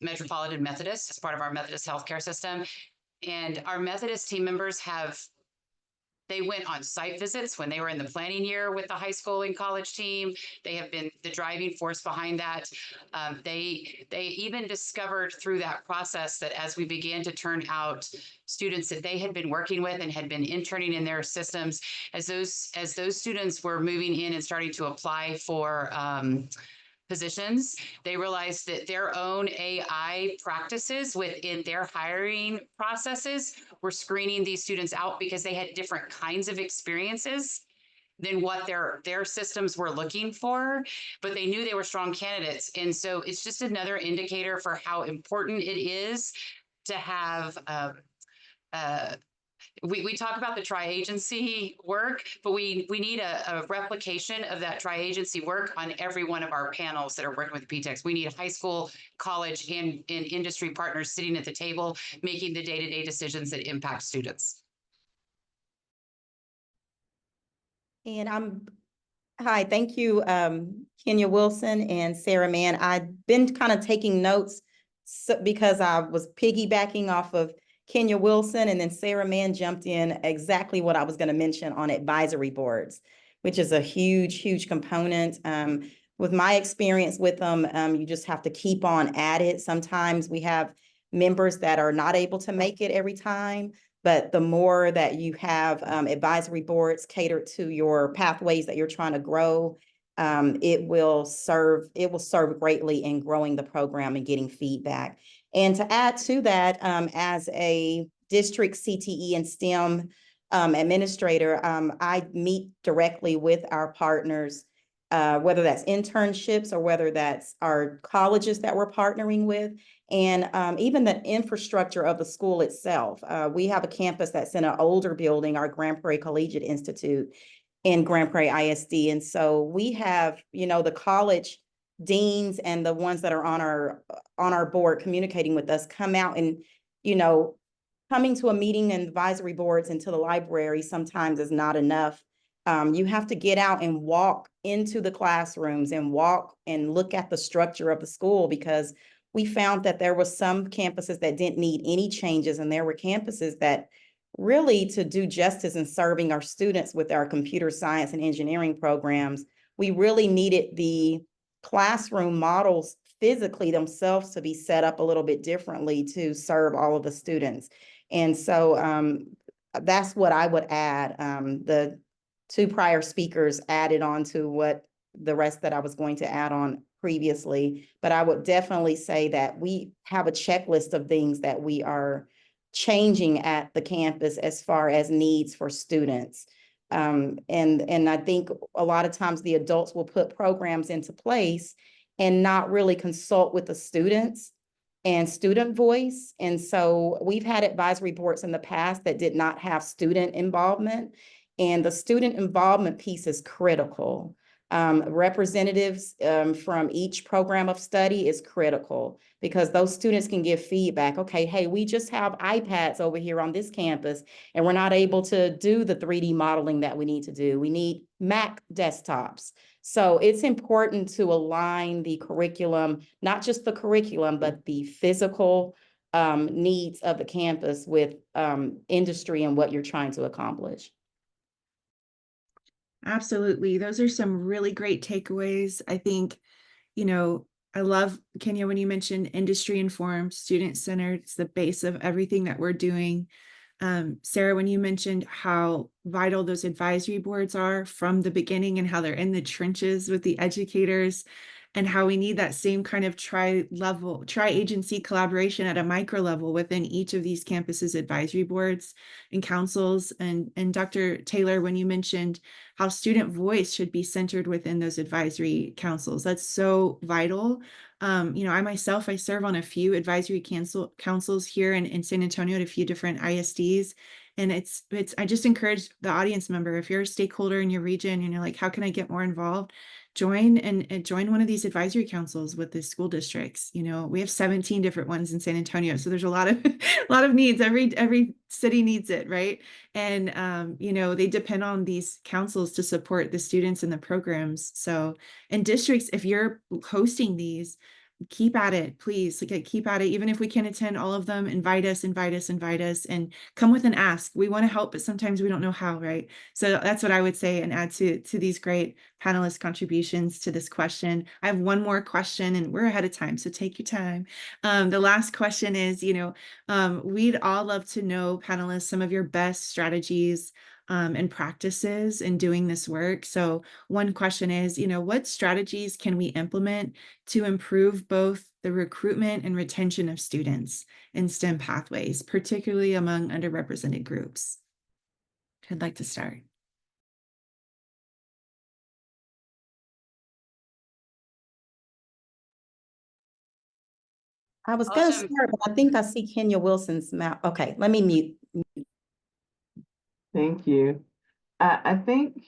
Metropolitan Methodist as part of our Methodist healthcare system. And our Methodist team members they went on site visits when they were in the planning year with the high school and college team. They have been the driving force behind that. They even discovered through that process that as we began to turn out students that they had been working with and had been interning in their systems, as those students were moving in and starting to apply for positions, they realized that their own AI practices within their hiring processes were screening these students out because they had different kinds of experiences than what their systems were looking for, but they knew they were strong candidates. And so it's just another indicator for how important it is to have we talk about the tri-agency work, but we need a replication of that tri-agency work on every one of our panels that are working with P-TECHs. We need high school, college, and industry partners sitting at the table, making the day-to-day decisions that impact students. And hi, thank you, Kenya Wilson and Sarah Mann. I've been kind of taking notes because I was piggybacking off of Kenya Wilson, and then Sarah Mann jumped in exactly what I was going to mention on advisory boards, which is a huge, huge component. With my experience with them, you just have to keep on at it. Sometimes we have members that are not able to make it every time, but the more that you have advisory boards catered to your pathways that you're trying to grow, it will serve greatly in growing the program and getting feedback. And to add to that, as a district CTE and STEM administrator, I meet directly with our partners whether that's internships or whether that's our colleges that we're partnering with, and even the infrastructure of the school itself. We have a campus that's in an older building, our Grand Prairie Collegiate Institute in Grand Prairie ISD. And so we have, the college deans and the ones that are on our board communicating with us come out and, coming to a meeting and advisory boards and to the library sometimes is not enough. You have to get out and walk into the classrooms and walk and look at the structure of the school, because we found that there were some campuses that didn't need any changes, and there were campuses that really, to do justice in serving our students with our computer science and engineering programs, we really needed the classroom models physically themselves to be set up a little bit differently to serve all of the students. And so that's what I would add. The two prior speakers added on to what the rest that I was going to add on previously, but I would definitely say that we have a checklist of things that we are changing at the campus as far as needs for students. And I think a lot of times the adults will put programs into place and not really consult with the students and student voice. And so we've had advisory boards in the past that did not have student involvement, and the student involvement piece is critical. Representatives from each program of study is critical, because those students can give feedback. Okay, hey, we just have iPads over here on this campus, and we're not able to do the 3D modeling that we need to do. We need Mac desktops. So it's important to align the curriculum, not just the curriculum, but the physical needs of the campus with industry and what you're trying to accomplish. Absolutely. Those are some really great takeaways. I think, I love, Kenya, when you mentioned industry informed, student centered. It's the base of everything that we're doing. Sarah, when you mentioned how vital those advisory boards are from the beginning and how they're in the trenches with the educators, and how we need that same kind of tri-agency collaboration at a micro level within each of these campuses' advisory boards and councils. And Dr. Taylor, when you mentioned how student voice should be centered within those advisory councils, that's so vital. I myself, I serve on a few advisory councils here in San Antonio at a few different ISDs. And I just encourage the audience member, if you're a stakeholder in your region and you're like, how can I get more involved? Join one of these advisory councils with the school districts. We have 17 different ones in San Antonio. So there's a lot of needs. Every city needs it, right? And they depend on these councils to support the students and the programs. So in districts, if you're hosting these, keep at it, please. Keep at it. Even if we can't attend all of them, invite us, and come with an ask. We want to help, but sometimes we don't know how, right? So that's what I would say, and add to these great panelist contributions to this question. I have one more question, and we're ahead of time, so take your time. The last question is, we'd all love to know, panelists, some of your best strategies and practices in doing this work. So one question is, what strategies can we implement to improve both the recruitment and retention of students in STEM pathways, particularly among underrepresented groups? I'd like to start. I was going to start, but I think I see Kenya Wilson's mouth. Okay, let me mute. Thank you. I think,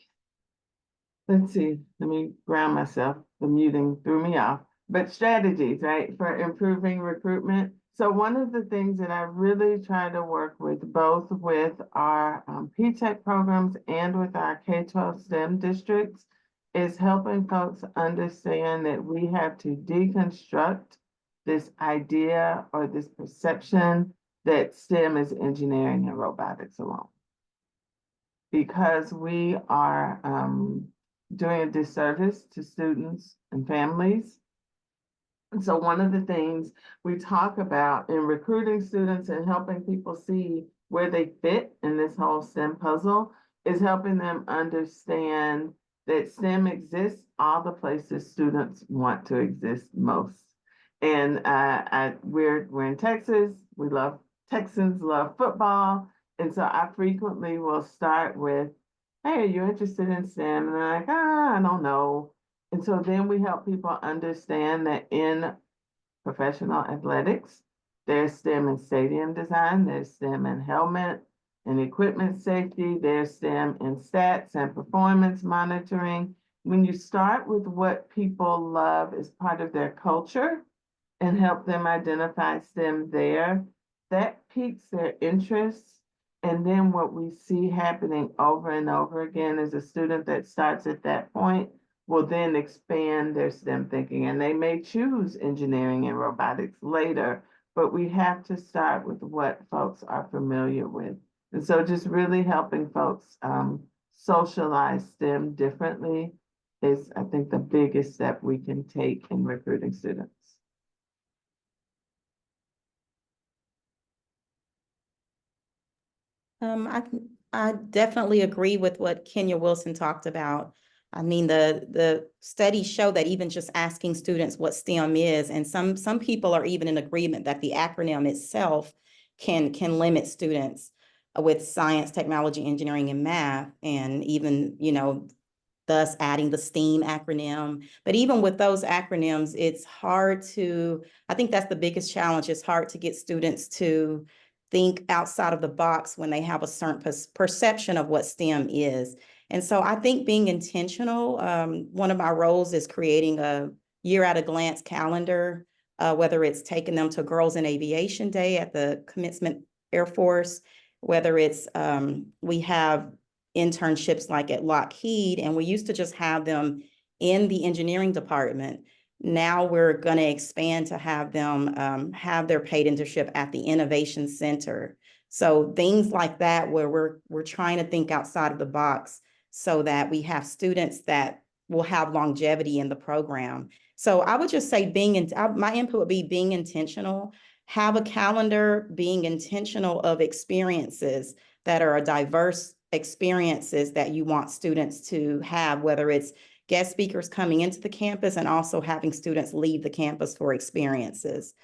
let's see, let me ground myself. The muting threw me off. But strategies, right, for improving recruitment. So one of the things that I really try to work with, both with our P-TECH programs and with our K-12 STEM districts, is helping folks understand that we have to deconstruct this idea or this perception that STEM is engineering and robotics alone. Because we are doing a disservice to students and families. And so one of the things we talk about in recruiting students and helping people see where they fit in this whole STEM puzzle is helping them understand that STEM exists all the places students want to exist most. And we're in Texas. Texans love football. And so I frequently will start with, hey, are you interested in STEM? And they're like, I don't know. And so then we help people understand that in professional athletics, there's STEM in stadium design, there's STEM in helmet and equipment safety, there's STEM in stats and performance monitoring. When you start with what people love as part of their culture and help them identify STEM there, that piques their interests. And then what we see happening over and over again is a student that starts at that point will then expand their STEM thinking, and they may choose engineering and robotics later, but we have to start with what folks are familiar with. And so just really helping folks socialize STEM differently is, I think, the biggest step we can take in recruiting students. I definitely agree with what Kenya Wilson talked about. I mean, the studies show that even just asking students what STEM is, and some people are even in agreement that the acronym itself can limit students with science, technology, engineering, and math, and even, you know, thus adding the STEAM acronym. But even with those acronyms, it's hard to, I think that's the biggest challenge. It's hard to get students to think outside of the box when they have a certain perception of what STEM is. And so I think being intentional, one of my roles is creating a year at a glance calendar, whether it's taking them to Girls in Aviation Day at the Commencement Air Force, whether it's we have internships like at Lockheed, and we used to just have them in the engineering department. Now we're going to expand to have them have their paid internship at the Innovation Center. So things like that, where we're trying to think outside of the box so that we have students that will have longevity in the program. So I would just say my input would be being intentional, have a calendar, being intentional of experiences that are a diverse experiences that you want students to have, whether it's guest speakers coming into the campus and also having students leave the campus for experiences.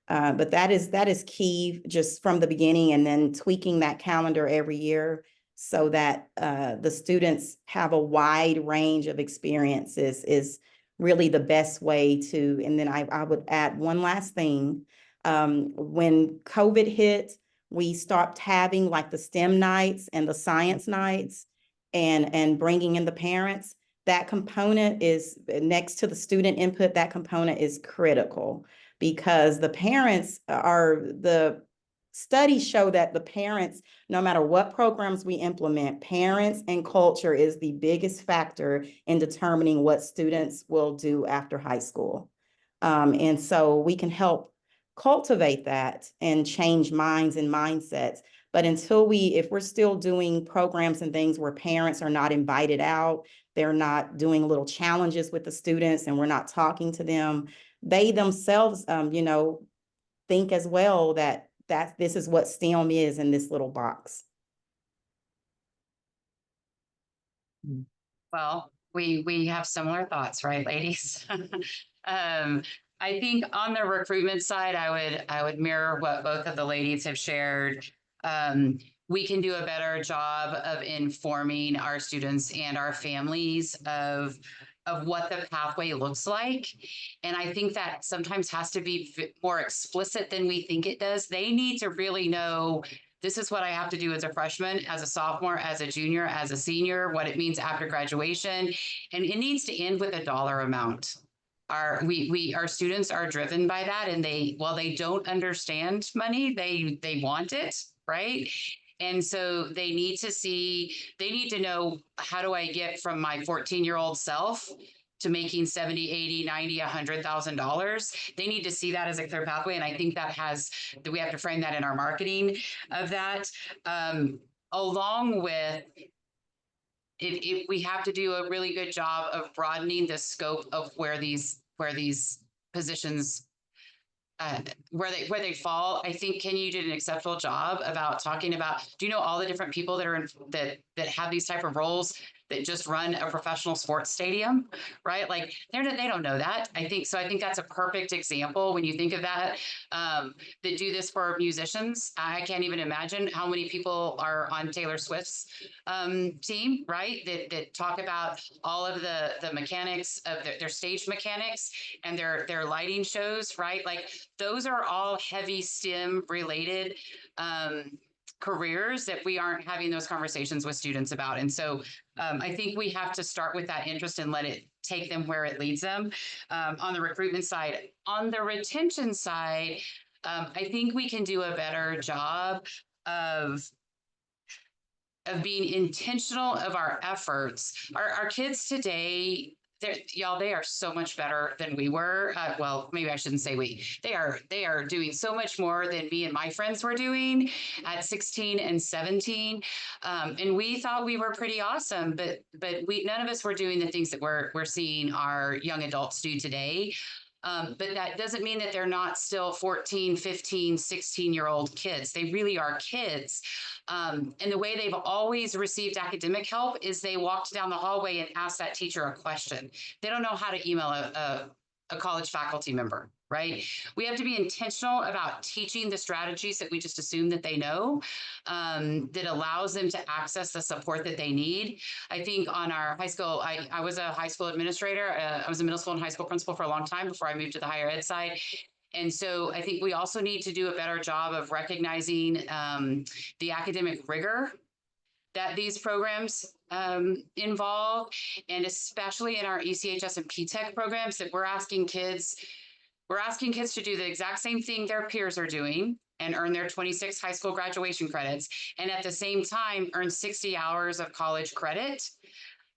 But that is key just from the beginning, and then tweaking that calendar every year so that the students have a wide range of experiences is really the best way to. And then I would add one last thing. When COVID hit, we stopped having like the STEM nights and the science nights and bringing in the parents. That component is next to the student input. That component is critical because the studies show that the parents, no matter what programs we implement, parents and culture is the biggest factor in determining what students will do after high school. And so we can help cultivate that and change minds and mindsets. But if we're still doing programs and things where parents are not invited out, they're not doing little challenges with the students, and we're not talking to them, they themselves, think as well that this is what STEM is in this little box. Well, we have similar thoughts, right, ladies? I think on the recruitment side, I would mirror what both of the ladies have shared. We can do a better job of informing our students and our families of what the pathway looks like. And I think that sometimes has to be more explicit than we think it does. They need to really know, this is what I have to do as a freshman, as a sophomore, as a junior, as a senior, what it means after graduation. And it needs to end with a dollar amount. Our students are driven by that, and they don't understand money, they want it, right? And so they need to know, how do I get from my 14-year-old self to making 70, 80, 90, $100,000. They need to see that as a clear pathway. And I think that we have to frame that in our marketing of that, along with we have to do a really good job of broadening the scope of where these positions where they fall. I think you did an exceptional job about talking about, do you know all the different people that are that have these type of roles? that just run a professional sports stadium, right? Like they don't know that. I think so. I think that's a perfect example when you think of that, that do this for musicians. I can't even imagine how many people are on Taylor Swift's team, right? That talk about all of the mechanics of their stage mechanics and their lighting shows, right? Like those are all heavy STEM related careers that we aren't having those conversations with students about. And so I think we have to start with that interest and let it take them where it leads them on the recruitment side. On the retention side, I think we can do a better job of being intentional of our efforts. Our kids today, they are so much better than we were. Well, maybe I shouldn't say we. They are doing so much more than me and my friends were doing at 16 and 17. And we thought we were pretty awesome, but none of us were doing the things that we're seeing our young adults do today. But that doesn't mean that they're not still 14, 15, 16-year-old kids. They really are kids. And the way they've always received academic help is they walked down the hallway and asked that teacher a question. They don't know how to email a college faculty member, right? We have to be intentional about teaching the strategies that we just assume that they know, that allows them to access the support that they need. I think on our high school, I was a high school administrator. I was a middle school and high school principal for a long time before I moved to the higher ed side. And so I think we also need to do a better job of recognizing the academic rigor that these programs involve, and especially in our ECHS and PTech programs that we're asking kids to do the exact same thing their peers are doing and earn their 26 high school graduation credits, and at the same time earn 60 hours of college credit.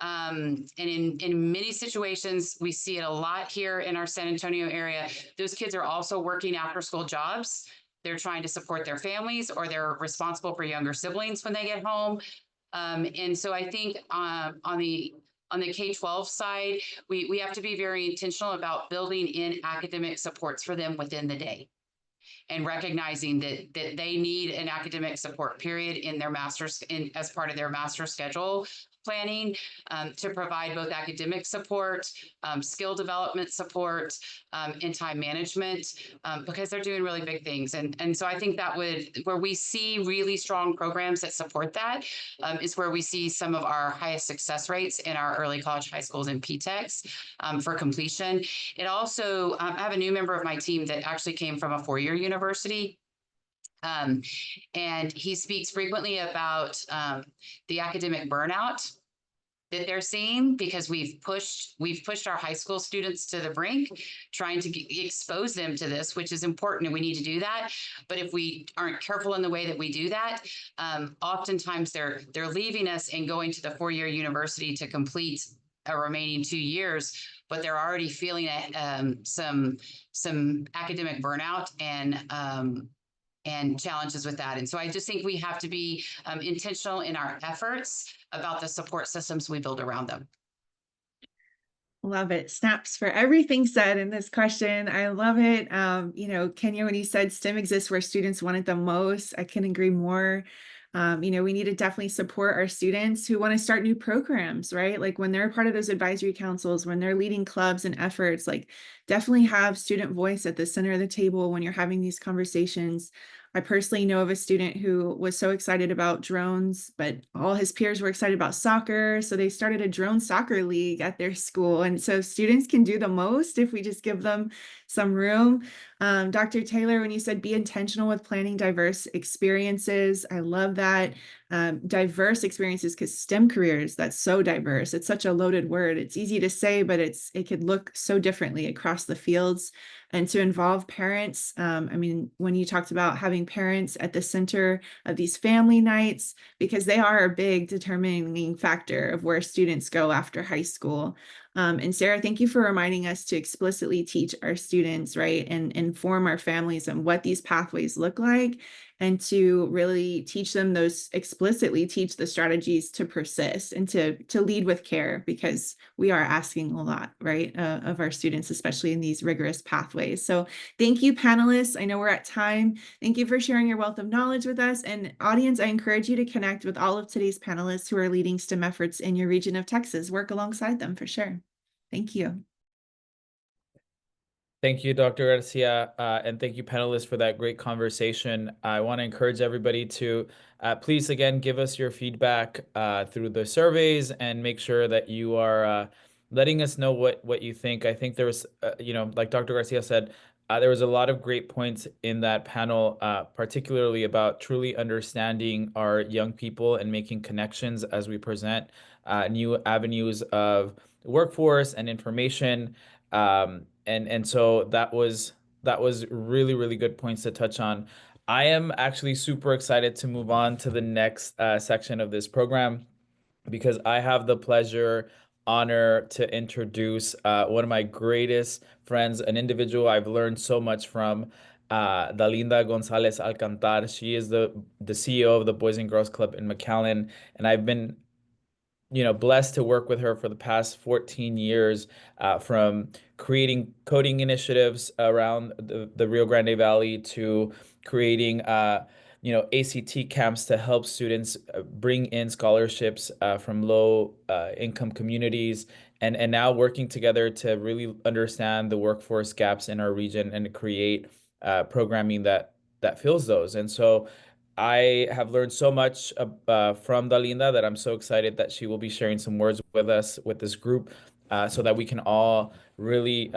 And in many situations, we see it a lot here in our San Antonio area. Those kids are also working after school jobs. They're trying to support their families, or they're responsible for younger siblings when they get home. And so I think on the K-12 side, we have to be very intentional about building in academic supports for them within the day, and recognizing that they need an academic support period in their master's as part of their master's schedule planning, to provide both academic support, skill development support, and time management, because they're doing really big things. And so I think that where we see really strong programs that support that, is where we see some of our highest success rates in our early college, high schools, and PTechs for completion. It also, I have a new member of my team that actually came from a four-year university. And he speaks frequently about the academic burnout that they're seeing, because we've pushed our high school students to the brink, trying to expose them to this, which is important, and we need to do that. But if we aren't careful in the way that we do that, oftentimes they're leaving us and going to the four-year university to complete a remaining 2 years, but they're already feeling some academic burnout and challenges with that. And so I just think we have to be intentional in our efforts about the support systems we build around them. Love it. Snaps for everything said in this question. I love it. Kenya, when you said STEM exists where students want it the most, I couldn't agree more. We need to definitely support our students who want to start new programs, right? Like when they're part of those advisory councils, when they're leading clubs and efforts, like definitely have student voice at the center of the table when you're having these conversations. I personally know of a student who was so excited about drones, but all his peers were excited about soccer. So they started a drone soccer league at their school. And so students can do the most if we just give them some room. Dr. Taylor, when you said be intentional with planning diverse experiences, I love that. Diverse experiences, because STEM careers, that's so diverse. It's such a loaded word. It's easy to say, but it could look so differently across the fields. And to involve parents, when you talked about having parents at the center of these family nights, because they are a big determining factor of where students go after high school. And Sarah, thank you for reminding us to explicitly teach our students, right, and inform our families on what these pathways look like, and to really teach them explicitly teach the strategies to persist and to lead with care, because we are asking a lot, right, of our students, especially in these rigorous pathways. So thank you, panelists. I know we're at time. Thank you for sharing your wealth of knowledge with us. And audience, I encourage you to connect with all of today's panelists who are leading STEM efforts in your region of Texas. Work alongside them for sure. Thank you. Thank you, Dr. Garcia, and thank you, panelists, for that great conversation. I want to encourage everybody to please, again, give us your feedback through the surveys, and make sure that you are letting us know what you think. I think there was, like Dr. Garcia said, there was a lot of great points in that panel, particularly about truly understanding our young people and making connections as we present new avenues of workforce and information. And so that was really, really good points to touch on. I am actually super excited to move on to the next section of this program, because I have the pleasure, honor to introduce one of my greatest friends, an individual I've learned so much from, Dalinda Gonzalez Alcantar. She is the CEO of the Boys and Girls Club in McAllen, and I've been blessed to work with her for the past 14 years, from creating coding initiatives around the Rio Grande Valley to creating, ACT camps to help students bring in scholarships from low income communities, and now working together to really understand the workforce gaps in our region and create programming that fills those. And so I have learned so much from Dalinda that I'm so excited that she will be sharing some words with us, with this group, so that we can all really,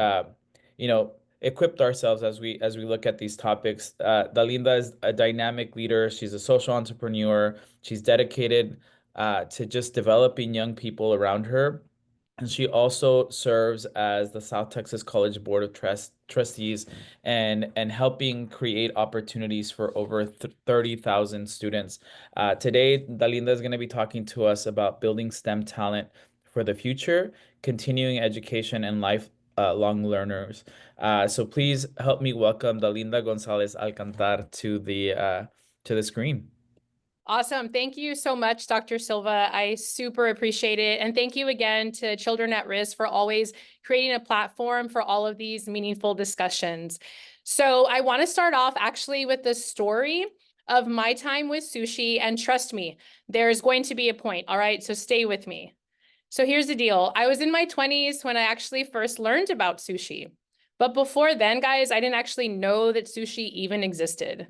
equip ourselves as we look at these topics. Dalinda is a dynamic leader. She's a social entrepreneur. She's dedicated to just developing young people around her. And she also serves as the South Texas College Board of Trustees, and helping create opportunities for over 30,000 students. Today, Dalinda is going to be talking to us about building STEM talent for the future, continuing education, and lifelong learners. So please help me welcome Dalinda Gonzalez Alcantar to the screen. Awesome. Thank you so much, Dr. Silva. I super appreciate it. And thank you again to Children at Risk for always creating a platform for all of these meaningful discussions. So I want to start off actually with the story of my time with sushi. And trust me, there's going to be a point. All right, so stay with me. So here's the deal. I was in my 20s when I actually first learned about sushi. But before then, guys, I didn't actually know that sushi even existed.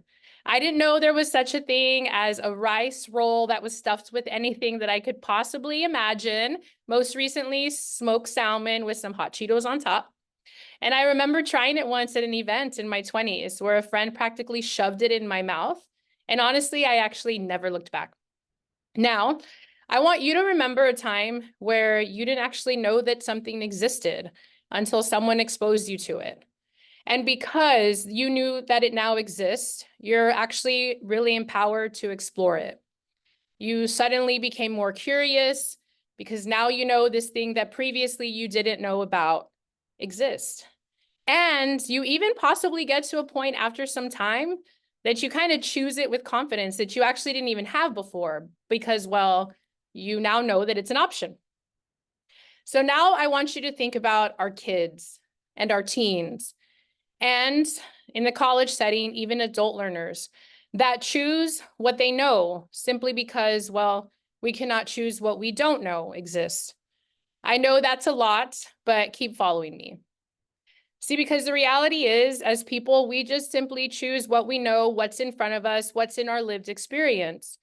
I didn't know there was such a thing as a rice roll that was stuffed with anything that I could possibly imagine. Most recently, smoked salmon with some hot Cheetos on top. And I remember trying it once at an event in my 20s where a friend practically shoved it in my mouth. And honestly, I actually never looked back. Now, I want you to remember a time where you didn't actually know that something existed until someone exposed you to it. And because you knew that it now exists, you're actually really empowered to explore it. You suddenly became more curious because now you know this thing that previously you didn't know about exists. And you even possibly get to a point after some time that you kind of choose it with confidence that you actually didn't even have before because, well, you now know that it's an option. So now I want you to think about our kids and our teens, and in the college setting, even adult learners that choose what they know simply because, well, we cannot choose what we don't know exists. I know that's a lot, but keep following me. See, because the reality is, as people, we just simply choose what we know, what's in front of us, what's in our lived experience.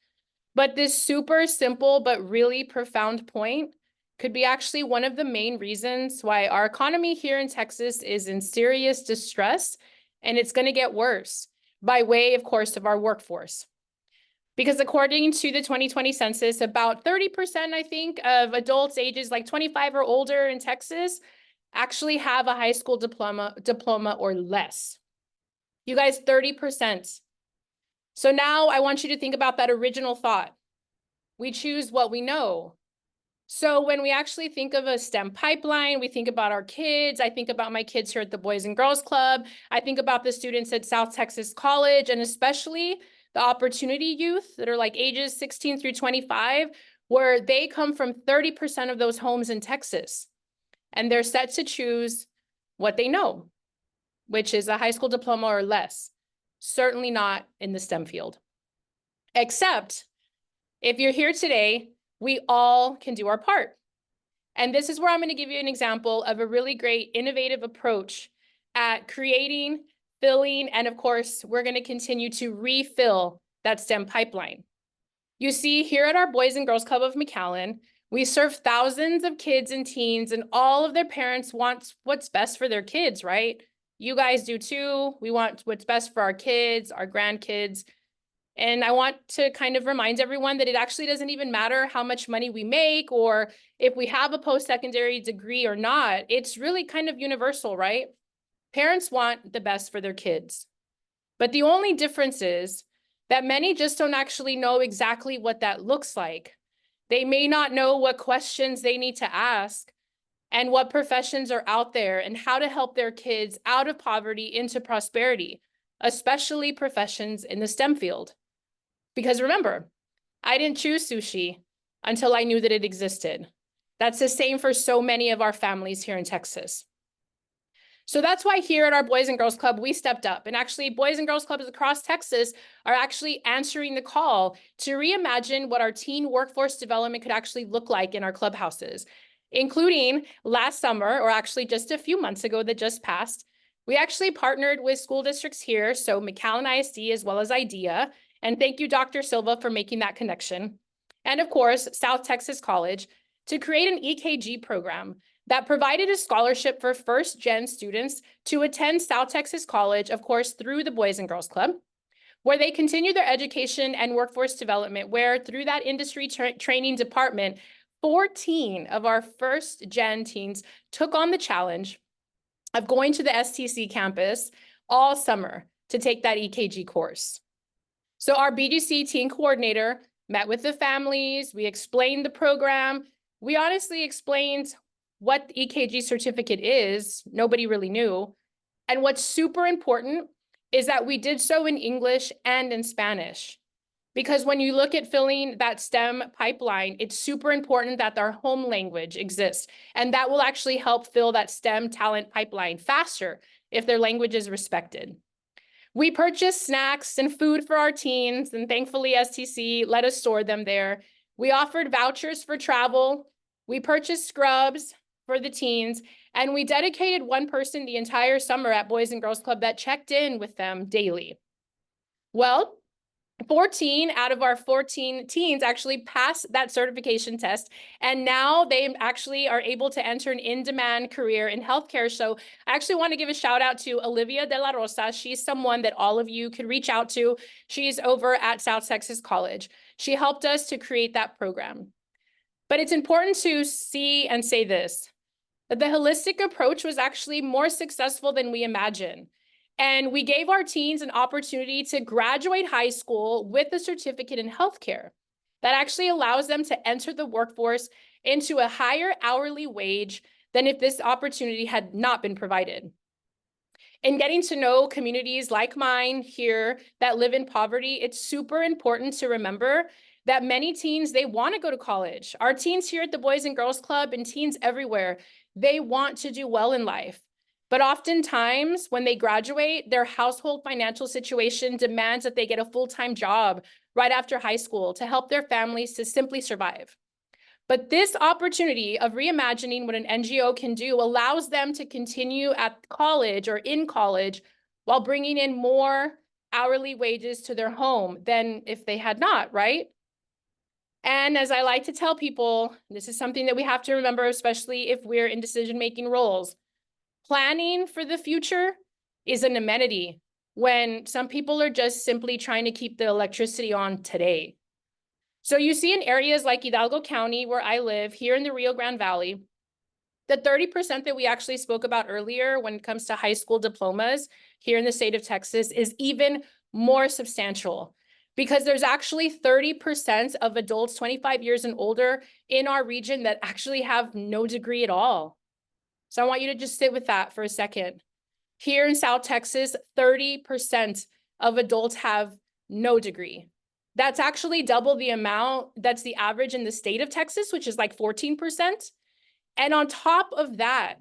But this super simple but really profound point could be actually one of the main reasons why our economy here in Texas is in serious distress, and it's going to get worse by way, of course, of our workforce. Because according to the 2020 census, about 30%, I think, of adults ages like 25 or older in Texas actually have a high school diploma or less. You guys, 30%. So now I want you to think about that original thought. We choose what we know. So when we actually think of a STEM pipeline, we think about our kids. I think about my kids here at the Boys and Girls Club. I think about the students at South Texas College, and especially the opportunity youth that are like ages 16 through 25, where they come from 30% of those homes in Texas. And they're set to choose what they know, which is a high school diploma or less. Certainly not in the STEM field. Except if you're here today, we all can do our part. And this is where I'm going to give you an example of a really great innovative approach at creating, filling, and of course, we're going to continue to refill that STEM pipeline. You see, here at our Boys and Girls Club of McAllen, we serve thousands of kids and teens, and all of their parents want what's best for their kids, right? You guys do too. We want what's best for our kids, our grandkids. And I want to kind of remind everyone that it actually doesn't even matter how much money we make or if we have a post-secondary degree or not. It's really kind of universal, right? Parents want the best for their kids. But the only difference is that many just don't actually know exactly what that looks like. They may not know what questions they need to ask and what professions are out there and how to help their kids out of poverty into prosperity, especially professions in the STEM field. Because remember, I didn't choose sushi until I knew that it existed. That's the same for so many of our families here in Texas. So that's why here at our Boys and Girls Club, we stepped up. And actually, Boys and Girls Clubs across Texas are actually answering the call to reimagine what our teen workforce development could actually look like in our clubhouses, including last summer, or actually just a few months ago that just passed. We actually partnered with school districts here, so McAllen ISD as well as IDEA. And thank you, Dr. Silva, for making that connection. And of course, South Texas College to create an EKG program that provided a scholarship for first-gen students to attend South Texas College, of course, through the Boys and Girls Club, where they continue their education and workforce development, where through that industry training department, 14 of our first-gen teens took on the challenge of going to the STC campus all summer to take that EKG course. So our BGC teen coordinator met with the families, we explained the program, we honestly explained what the EKG certificate is, nobody really knew. And what's super important is that we did so in English and in Spanish. Because when you look at filling that STEM pipeline, it's super important that our home language exists. And that will actually help fill that STEM talent pipeline faster if their language is respected. We purchased snacks and food for our teens, and thankfully STC let us store them there. We offered vouchers for travel. We purchased scrubs for the teens, and we dedicated one person the entire summer at Boys and Girls Club that checked in with them daily. Well, 14 out of our 14 teens actually passed that certification test, and now they actually are able to enter an in-demand career in healthcare. So I actually want to give a shout out to Olivia De La Rosa. She's someone that all of you could reach out to. She's over at South Texas College. She helped us to create that program. But it's important to see and say this, that the holistic approach was actually more successful than we imagined. And we gave our teens an opportunity to graduate high school with a certificate in healthcare that actually allows them to enter the workforce into a higher hourly wage than if this opportunity had not been provided. In getting to know communities like mine here that live in poverty, it's super important to remember that many teens, they want to go to college. Our teens here at the Boys and Girls Club and teens everywhere, they want to do well in life. But oftentimes when they graduate, their household financial situation demands that they get a full-time job right after high school to help their families to simply survive. But this opportunity of reimagining what an NGO can do allows them to continue at college or in college while bringing in more hourly wages to their home than if they had not, right? And as I like to tell people, this is something that we have to remember, especially if we're in decision-making roles. Planning for the future is an amenity when some people are just simply trying to keep the electricity on today. So you see in areas like Hidalgo County, where I live, here in the Rio Grande Valley, the 30% that we actually spoke about earlier when it comes to high school diplomas here in the state of Texas is even more substantial, because there's actually 30% of adults 25 years and older in our region that actually have no degree at all. So I want you to just sit with that for a second. Here in South Texas, 30% of adults have no degree. That's actually double the amount that's the average in the state of Texas, which is like 14%. And on top of that,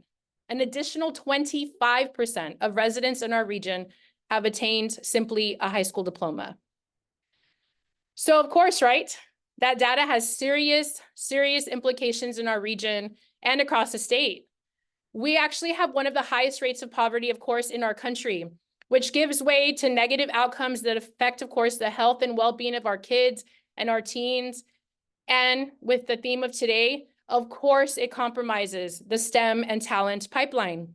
an additional 25% of residents in our region have attained simply a high school diploma. So of course, right, that data has serious implications in our region and across the state. We actually have one of the highest rates of poverty, of course, in our country, which gives way to negative outcomes that affect, of course, the health and well-being of our kids and our teens. And with the theme of today, of course, it compromises the STEM and talent pipeline.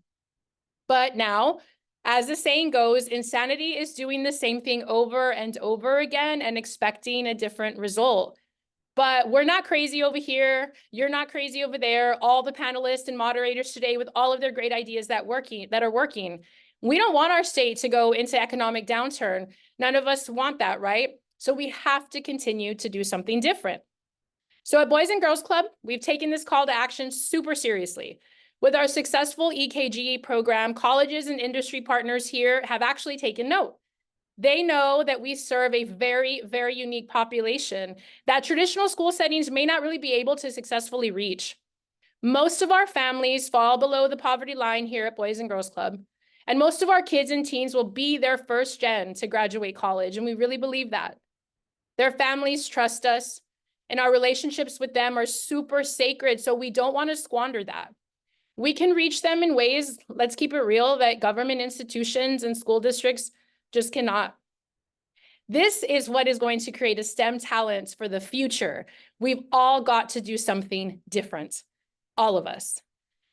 But now, as the saying goes, insanity is doing the same thing over and over again and expecting a different result. But we're not crazy over here. You're not crazy over there. All the panelists and moderators today with all of their great ideas that are working. We don't want our state to go into economic downturn. None of us want that, right? So we have to continue to do something different. So at Boys and Girls Club, we've taken this call to action super seriously. With our successful EKG program, colleges and industry partners here have actually taken note. They know that we serve a very, very unique population that traditional school settings may not really be able to successfully reach. Most of our families fall below the poverty line here at Boys and Girls Club, and most of our kids and teens will be their first gen to graduate college, and we really believe that. Their families trust us, and our relationships with them are super sacred, so we don't want to squander that. We can reach them in ways, let's keep it real, that government institutions and school districts just cannot. This is what is going to create a STEM talent for the future. We've all got to do something different, all of us.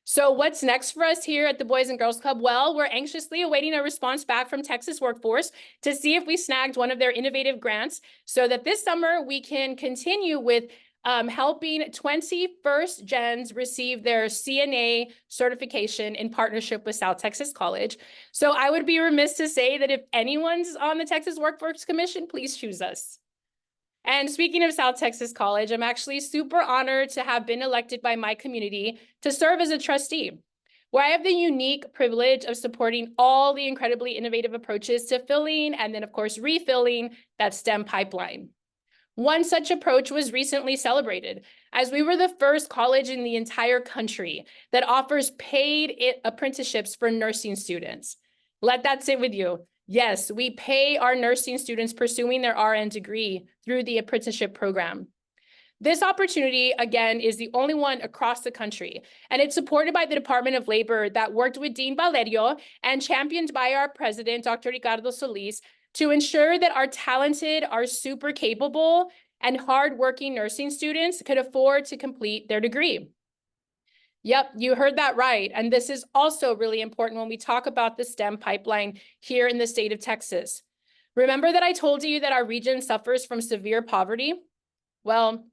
So what's next for us here at the Boys and Girls Club? Well, we're anxiously awaiting a response back from Texas Workforce to see if we snagged one of their innovative grants so that this summer we can continue with helping 21st gens receive their CNA certification in partnership with South Texas College. So I would be remiss to say that if anyone's on the Texas Workforce Commission, please choose us. And speaking of South Texas College, I'm actually super honored to have been elected by my community to serve as a trustee, where I have the unique privilege of supporting all the incredibly innovative approaches to filling and then, of course, refilling that STEM pipeline. One such approach was recently celebrated, as we were the first college in the entire country that offers paid apprenticeships for nursing students. Let that sit with you. Yes, we pay our nursing students pursuing their RN degree through the apprenticeship program. This opportunity, again, is the only one across the country, and it's supported by the Department of Labor that worked with Dean Valerio and championed by our president, Dr. Ricardo Solis, to ensure that our talented, our super capable, and hardworking nursing students could afford to complete their degree. Yep, you heard that right. And this is also really important when we talk about the STEM pipeline here in the state of Texas. Remember that I told you that our region suffers from severe poverty? Well,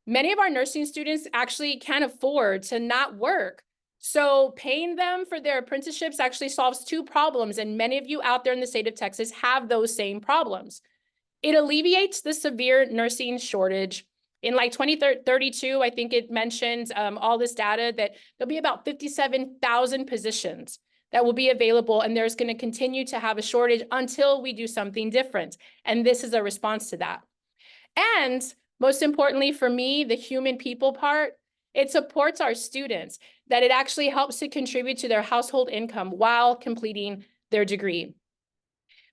many of our nursing students actually can't afford to not work. So paying them for their apprenticeships actually solves two problems. And many of you out there in the state of Texas have those same problems. It alleviates the severe nursing shortage. In like 2032, I think it mentions all this data that there'll be about 57,000 positions that will be available, and there's going to continue to have a shortage until we do something different. And this is a response to that. And most importantly for me, the human people part, it supports our students, that it actually helps to contribute to their household income while completing their degree.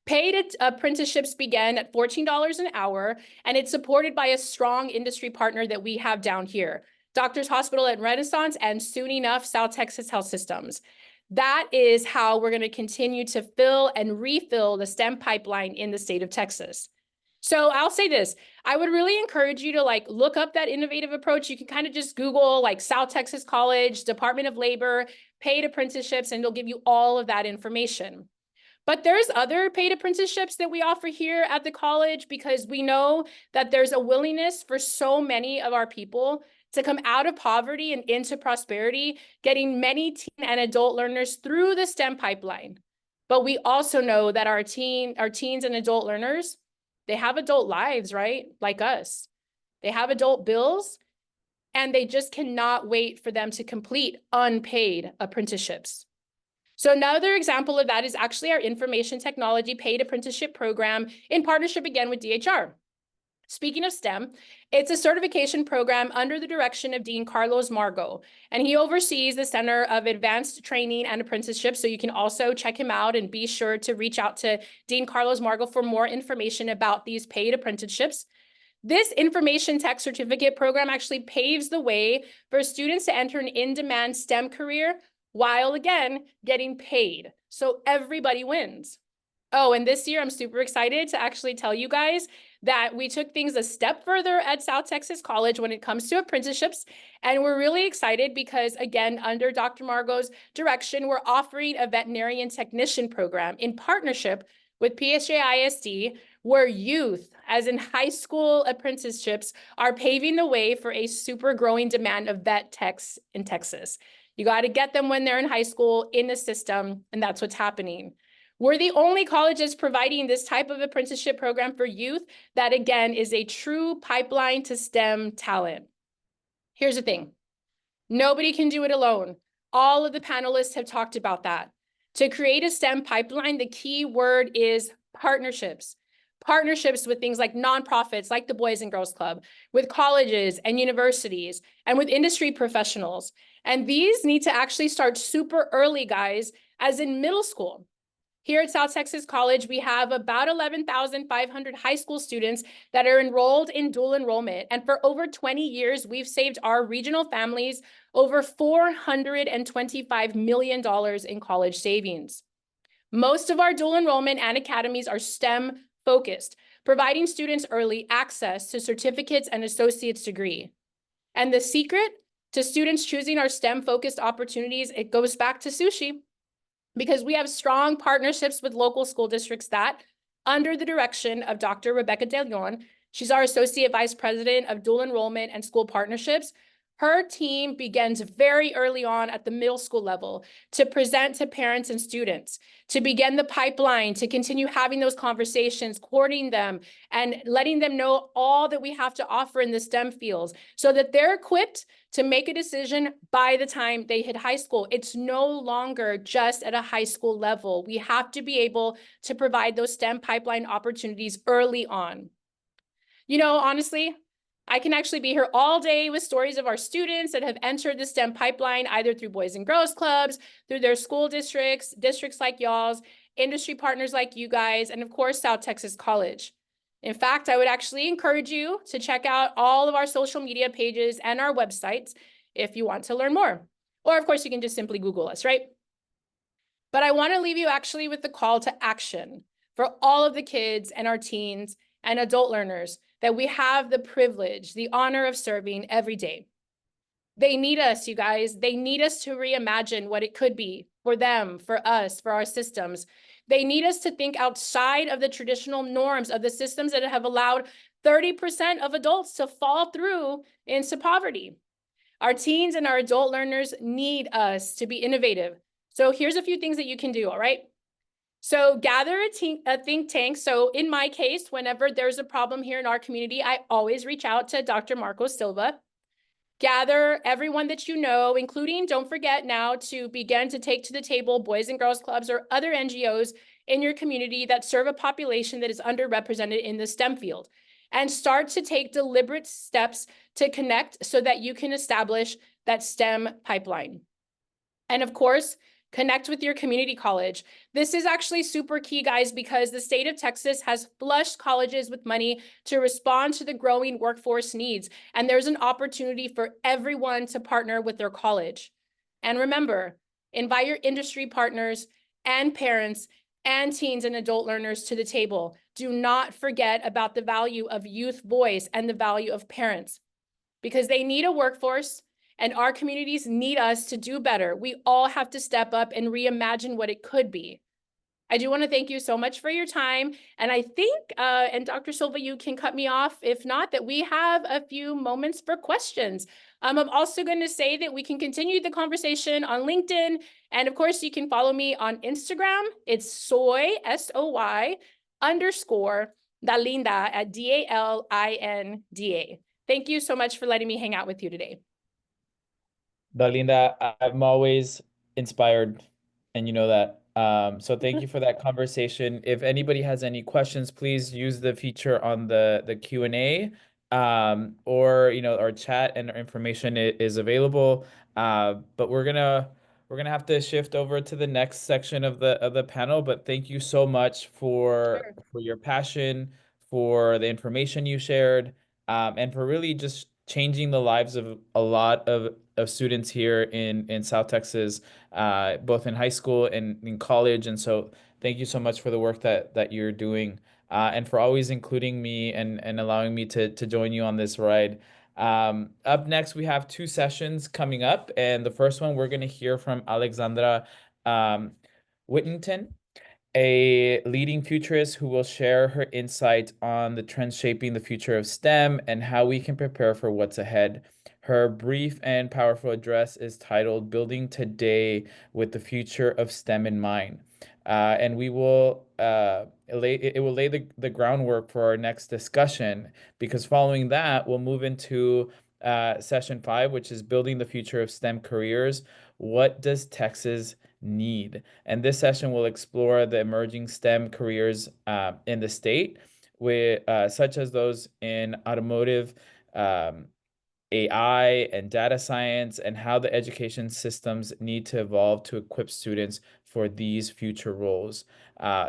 Paid apprenticeships begin at $14 an hour, and it's supported by a strong industry partner that we have down here, Doctors Hospital at Renaissance and soon enough, South Texas Health Systems. That is how we're going to continue to fill and refill the STEM pipeline in the state of Texas. So I'll say this, I would really encourage you to look up that innovative approach. You can kind of just Google South Texas College, Department of Labor, paid apprenticeships, and it'll give you all of that information. But there's other paid apprenticeships that we offer here at the college because we know that there's a willingness for so many of our people to come out of poverty and into prosperity, getting many teen and adult learners through the STEM pipeline. But we also know that our teens and adult learners, they have adult lives, right? Like us. They have adult bills, and they just cannot wait for them to complete unpaid apprenticeships. So another example of that is actually our information technology paid apprenticeship program in partnership again with DHR. Speaking of STEM, it's a certification program under the direction of Dean Carlos Margo, and he oversees the Center of Advanced Training and Apprenticeship. So you can also check him out and be sure to reach out to Dean Carlos Margo for more information about these paid apprenticeships. This information tech certificate program actually paves the way for students to enter an in-demand STEM career while again getting paid. So everybody wins. Oh, and this year I'm super excited to actually tell you guys that we took things a step further at South Texas College when it comes to apprenticeships. And we're really excited because, again, under Dr. Margo's direction, we're offering a veterinarian technician program in partnership with PSJ ISD, where youth, as in high school apprenticeships, are paving the way for a super growing demand of vet techs in Texas. You got to get them when they're in high school in the system, and that's what's happening. We're the only colleges providing this type of apprenticeship program for youth that, again, is a true pipeline to STEM talent. Here's the thing. Nobody can do it alone. All of the panelists have talked about that. To create a STEM pipeline, the key word is partnerships. Partnerships with things like nonprofits, like the Boys and Girls Club, with colleges and universities, and with industry professionals. And these need to actually start super early, guys, as in middle school. Here at South Texas College, we have about 11,500 high school students that are enrolled in dual enrollment. And for over 20 years, we've saved our regional families over $425 million in college savings. Most of our dual enrollment and academies are STEM focused, providing students early access to certificates and associate's degree. And the secret to students choosing our STEM focused opportunities, it goes back to sushi, because we have strong partnerships with local school districts that, under the direction of Dr. Rebecca De Leon, she's our Associate Vice President of Dual Enrollment and School Partnerships, her team begins very early on at the middle school level to present to parents and students, to begin the pipeline, to continue having those conversations, courting them, and letting them know all that we have to offer in the STEM fields so that they're equipped to make a decision by the time they hit high school. It's no longer just at a high school level. We have to be able to provide those STEM pipeline opportunities early on. You know, honestly, I can actually be here all day with stories of our students that have entered the STEM pipeline, either through Boys and Girls Clubs, through their school districts, districts like y'all's, industry partners like you guys, and of course, South Texas College. In fact, I would actually encourage you to check out all of our social media pages and our websites if you want to learn more. Or of course, you can just simply Google us, right? But I want to leave you actually with the call to action for all of the kids and our teens and adult learners that we have the privilege, the honor of serving every day. They need us, you guys. They need us to reimagine what it could be for them, for us, for our systems. They need us to think outside of the traditional norms of the systems that have allowed 30% of adults to fall through into poverty. Our teens and our adult learners need us to be innovative. So here's a few things that you can do, all right? So gather a think tank. So in my case, whenever there's a problem here in our community, I always reach out to Dr. Marco Silva. Gather everyone that you know, including, don't forget now to begin to take to the table Boys and Girls Clubs or other NGOs in your community that serve a population that is underrepresented in the STEM field. And start to take deliberate steps to connect so that you can establish that STEM pipeline. And of course, connect with your community college. This is actually super key, guys, because the state of Texas has flushed colleges with money to respond to the growing workforce needs. And there's an opportunity for everyone to partner with their college. And remember, invite your industry partners and parents and teens and adult learners to the table. Do not forget about the value of youth voice and the value of parents, because they need a workforce. And our communities need us to do better. We all have to step up and reimagine what it could be. I do want to thank you so much for your time. And I think, and Dr. Silva, you can cut me off if not, that we have a few moments for questions. I'm also going to say that we can continue the conversation on LinkedIn. And of course, you can follow me on Instagram. It's soy, S-O-Y, _Dalinda at DALINDA. Thank you so much for letting me hang out with you today. Dalinda, I'm always inspired And you know that. So thank you for that conversation. If anybody has any questions, please use the feature on the Q&A, or our chat, and our information is available. But we're gonna have to shift over to the next section of the panel. But thank you so much for your passion, for the information you shared, and for really just changing the lives of a lot of students here in South Texas, both in high school and in college. And so thank you so much for the work that you're doing, and for always including me and allowing me to join you on this ride. Up next, we have two sessions coming up. And the first one, we're going to hear from Alexandra Whittington, a leading futurist who will share her insight on the trends shaping the future of STEM and how we can prepare for what's ahead. Her brief and powerful address is titled Building Today with the Future of STEM in Mind. And we will it will lay the groundwork for our next discussion, because following that, we'll move into session 5, which is Building the Future of STEM Careers. What does Texas need? And this session will explore the emerging STEM careers in the state, with such as those in automotive, AI, and data science, and how the education systems need to evolve to equip students for these future roles.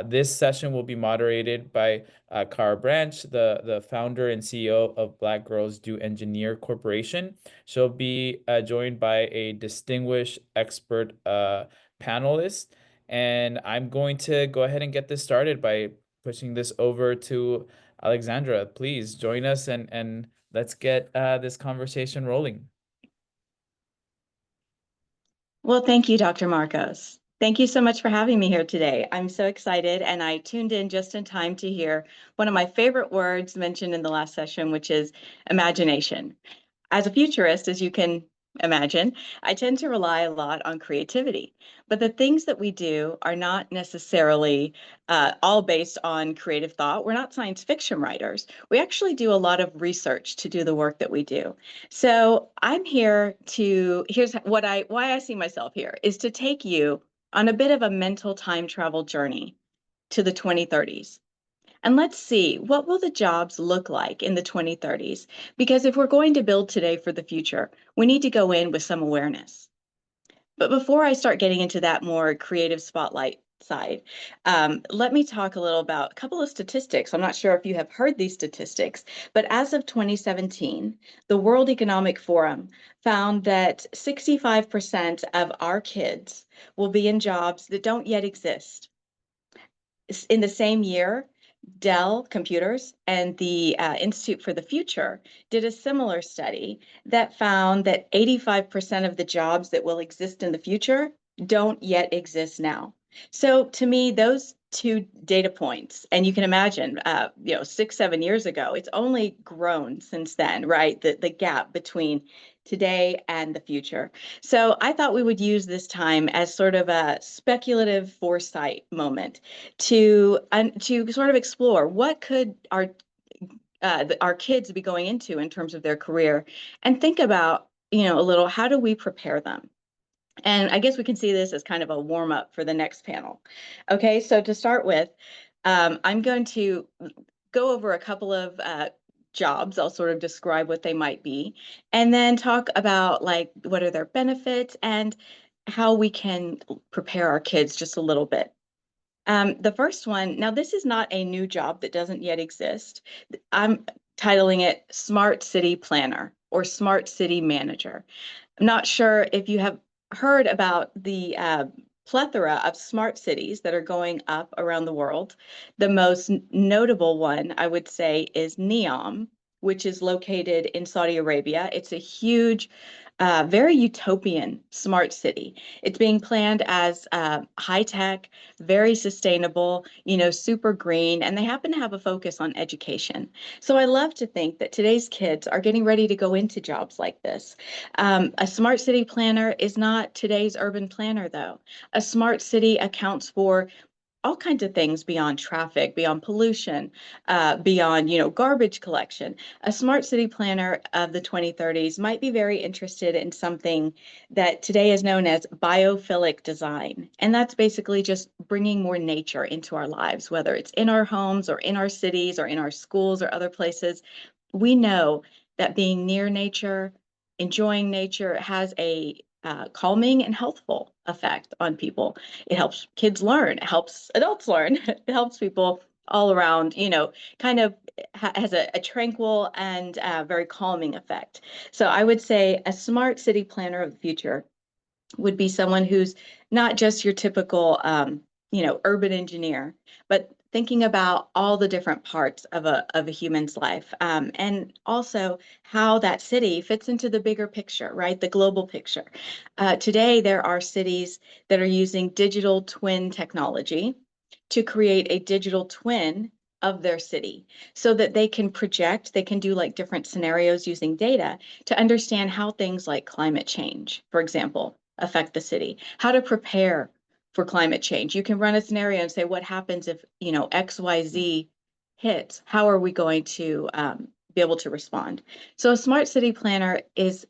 This session will be moderated by Cara Branch, the founder and CEO of Black Girls Do Engineer Corporation. She'll be joined by a distinguished expert panelist. And I'm going to go ahead and get this started by pushing this over to Alexandra. Please join us, and let's get this conversation rolling. Well, thank you, Dr. Marcos. Thank you so much for having me here today. I'm so excited, and I tuned in just in time to hear one of my favorite words mentioned in the last session, which is imagination. As a futurist, as you can imagine, I tend to rely a lot on creativity. But the things that we do are not necessarily all based on creative thought. We're not science fiction writers. We actually do a lot of research to do the work that we do. So I'm here to, here's why I see myself here, is to take you on a bit of a mental time travel journey to the 2030s. And let's see, what will the jobs look like in the 2030s? Because if we're going to build today for the future, we need to go in with some awareness. But before I start getting into that more creative spotlight side, let me talk a little about a couple of statistics. I'm not sure if you have heard these statistics, but as of 2017, the World Economic Forum found that 65% of our kids will be in jobs that don't yet exist. In the same year, Dell Computers and the Institute for the Future did a similar study that found that 85% of the jobs that will exist in the future don't yet exist now. So to me, those two data points, and you can imagine, 6, 7 years ago, it's only grown since then, right? The gap between today and the future. So I thought we would use this time as sort of a speculative foresight moment to sort of explore what could our kids be going into in terms of their career, and think about, a little, how do we prepare them? And I guess we can see this as kind of a warm up for the next panel. Okay, so to start with, I'm going to go over a couple of jobs. I'll sort of describe what they might be, and then talk about like what are their benefits and how we can prepare our kids just a little bit. The first one, now this is not a new job that doesn't yet exist. I'm titling it Smart City Planner or Smart City Manager. I'm not sure if you have heard about the plethora of smart cities that are going up around the world. The most notable one, I would say, is NEOM, which is located in Saudi Arabia. It's a huge, very utopian smart city. It's being planned as high tech, very sustainable, super green, and they happen to have a focus on education. So I love to think that today's kids are getting ready to go into jobs like this. A smart city planner is not today's urban planner, though. A smart city accounts for all kinds of things beyond traffic, beyond pollution, beyond, garbage collection. A smart city planner of the 2030s might be very interested in something that today is known as biophilic design. And that's basically just bringing more nature into our lives, whether it's in our homes or in our cities or in our schools or other places. We know that being near nature, enjoying nature has a calming and healthful effect on people. It helps kids learn, it helps adults learn, it helps people all around, kind of has a tranquil and very calming effect. So I would say a smart city planner of the future would be someone who's not just your typical, urban engineer, but thinking about all the different parts of a human's life, and also how that city fits into the bigger picture, right? The global picture. Today, there are cities that are using digital twin technology to create a digital twin of their city so that they can project, they can do like different scenarios using data to understand how things like climate change, for example, affect the city, how to prepare for climate change. You can run a scenario and say, what happens if, XYZ hits? How are we going to be able to respond? So a smart city planner is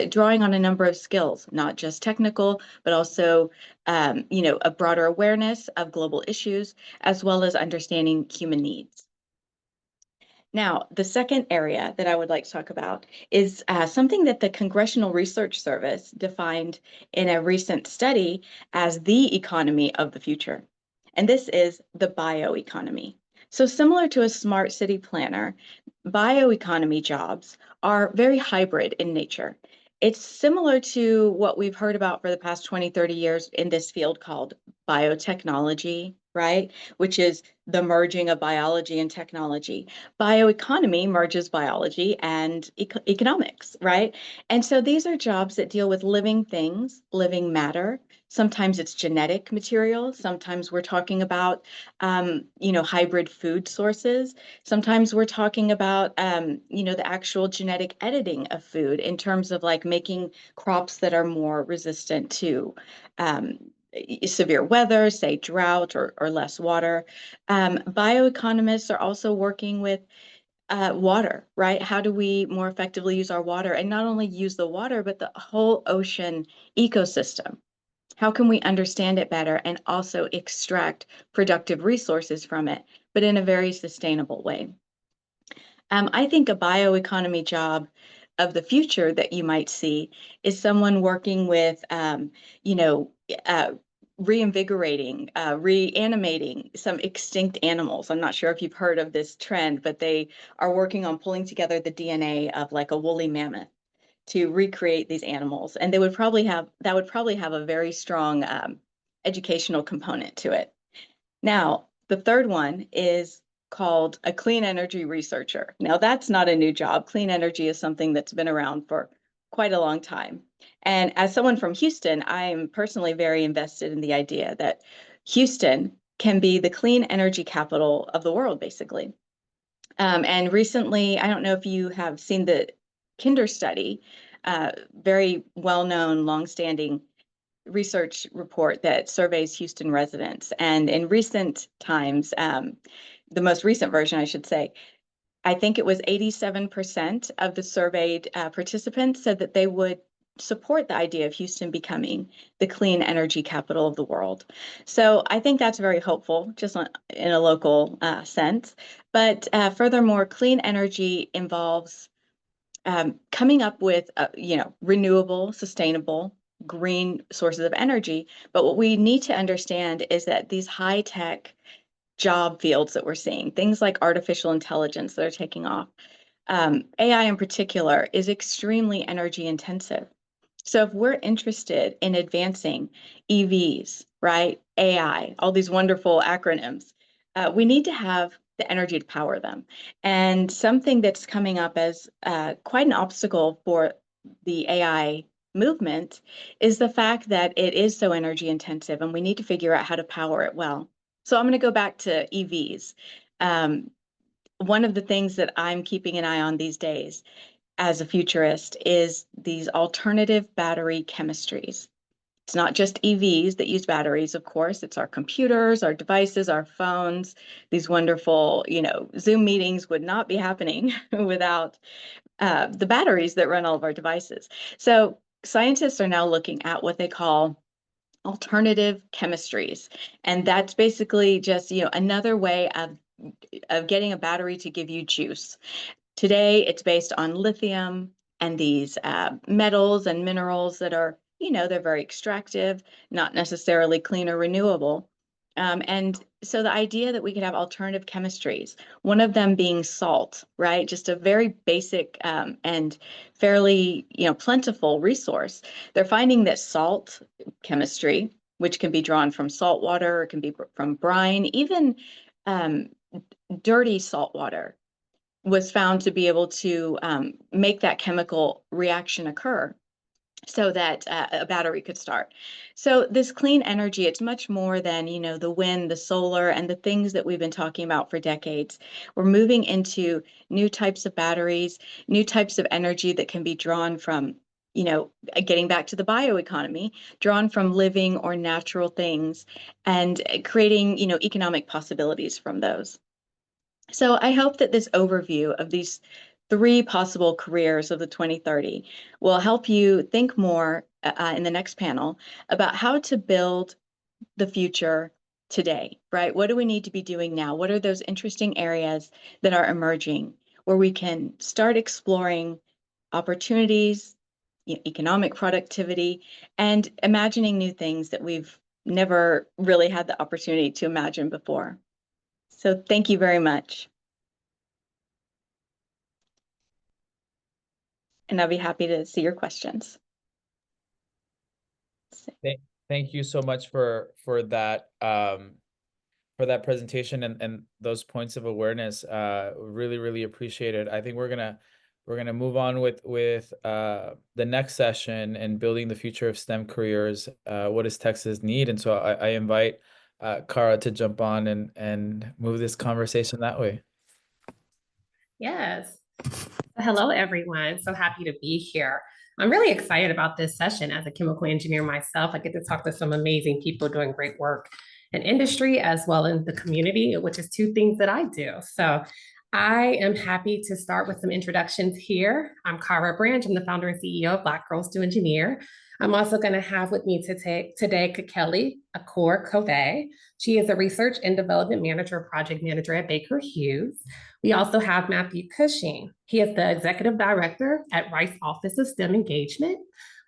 drawing on a number of skills, not just technical, but also, a broader awareness of global issues, as well as understanding human needs. Now, the second area that I would like to talk about is something that the Congressional Research Service defined in a recent study as the economy of the future. And this is the bioeconomy. So similar to a smart city planner, bioeconomy jobs are very hybrid in nature. It's similar to what we've heard about for the past 20, 30 years in this field called biotechnology, right? Which is the merging of biology and technology. Bioeconomy merges biology and economics, right? And so these are jobs that deal with living things, living matter. Sometimes it's genetic material. Sometimes we're talking about, hybrid food sources. Sometimes we're talking about, the actual genetic editing of food in terms of like making crops that are more resistant to severe weather, say drought or less water. Bioeconomists are also working with water, right? How do we more effectively use our water and not only use the water, but the whole ocean ecosystem? How can we understand it better and also extract productive resources from it, but in a very sustainable way? I think a bioeconomy job of the future that you might see is someone working with, uh, reinvigorating, reanimating some extinct animals. I'm not sure if you've heard of this trend, but they are working on pulling together the DNA of like a woolly mammoth to recreate these animals. And that would probably have a very strong educational component to it. Now, the third one is called a clean energy researcher. Now, that's not a new job. Clean energy is something that's been around for quite a long time. And as someone from Houston, I'm personally very invested in the idea that Houston can be the clean energy capital of the world, basically. And recently, I don't know if you have seen the Kinder study, very well-known, longstanding research report that surveys Houston residents. And in recent times, the most recent version, I should say, I think it was 87% of the surveyed participants said that they would support the idea of Houston becoming the clean energy capital of the world. So I think that's very hopeful, just in a local sense. But furthermore, clean energy involves coming up with, renewable, sustainable, green sources of energy. But what we need to understand is that these high-tech job fields that we're seeing, things like artificial intelligence that are taking off, AI in particular, is extremely energy intensive. So if we're interested in advancing EVs, right, AI, all these wonderful acronyms, we need to have the energy to power them. And something that's coming up as quite an obstacle for the AI movement is the fact that it is so energy intensive, and we need to figure out how to power it well. So I'm going to go back to EVs. One of the things that I'm keeping an eye on these days as a futurist is these alternative battery chemistries. It's not just EVs that use batteries, of course. It's our computers, our devices, our phones. These wonderful, Zoom meetings would not be happening without the batteries that run all of our devices. So scientists are now looking at what they call alternative chemistries. And that's basically just, another way of getting a battery to give you juice. Today, it's based on lithium and these metals and minerals that are, they're very extractive, not necessarily clean or renewable. And so the idea that we could have alternative chemistries, one of them being salt, right? Just a very basic and fairly, plentiful resource. They're finding that salt chemistry, which can be drawn from salt water, it can be from brine, even dirty salt water, was found to be able to make that chemical reaction occur so that a battery could start. So this clean energy, it's much more than, the wind, the solar, and the things that we've been talking about for decades. We're moving into new types of batteries, new types of energy that can be drawn from, getting back to the bioeconomy, drawn from living or natural things, and creating, economic possibilities from those. So I hope that this overview of these 3 possible careers of the 2030 will help you think more in the next panel about how to build the future today, right? What do we need to be doing now? What are those interesting areas that are emerging where we can start exploring opportunities, economic productivity, and imagining new things that we've never really had the opportunity to imagine before. So thank you very much. And I'll be happy to see your questions. Thank you so much for that presentation and those points of awareness. Really appreciate it. I think we're gonna move on with the next session and building the future of STEM careers. What does Texas need? And so I invite Cara to jump on and move this conversation that way. Yes. Hello, everyone. So happy to be here. I'm really excited about this session. As a chemical engineer myself, I get to talk to some amazing people doing great work in industry as well in the community, which is 2 things that I do. So I am happy to start with some introductions here. I'm Cara Branch. I'm the founder and CEO of Black Girls Do Engineer. I'm also going to have with me today Kelly Akor Covey. She is a research and development manager, project manager at Baker Hughes. We also have Matthew Cushing. He is the executive director at Rice Office of STEM Engagement.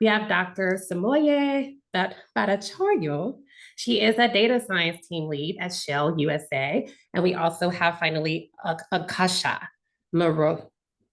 We have Dr. Samoye Bhattacharya. She is a data science team lead at Shell USA. And we also have finally Akasha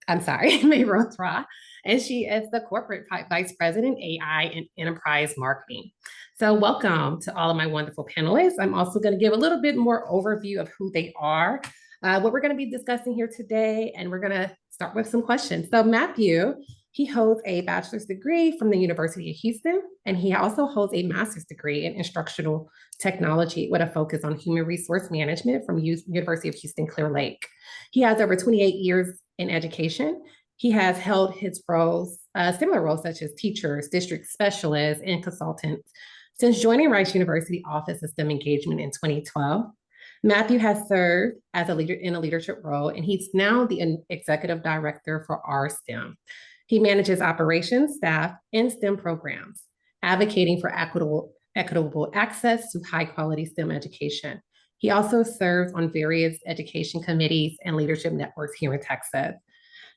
Mehrotra, and she is the corporate vice president, AI and enterprise marketing. So welcome to all of my wonderful panelists. I'm also going to give a little bit more overview of who they are, what we're going to be discussing here today, and we're going to start with some questions. So Matthew, he holds a bachelor's degree from the University of Houston, and he also holds a master's degree in instructional technology with a focus on human resource management from University of Houston Clear Lake. He has over 28 years in education. He has held his roles, similar roles such as teachers, district specialists, and consultants since joining Rice University Office of STEM Engagement in 2012. Matthew has served as a leader in a leadership role, and he's now the executive director for RSTEM. He manages operations, staff, and STEM programs, advocating for equitable access to high-quality STEM education. He also serves on various education committees and leadership networks here in Texas.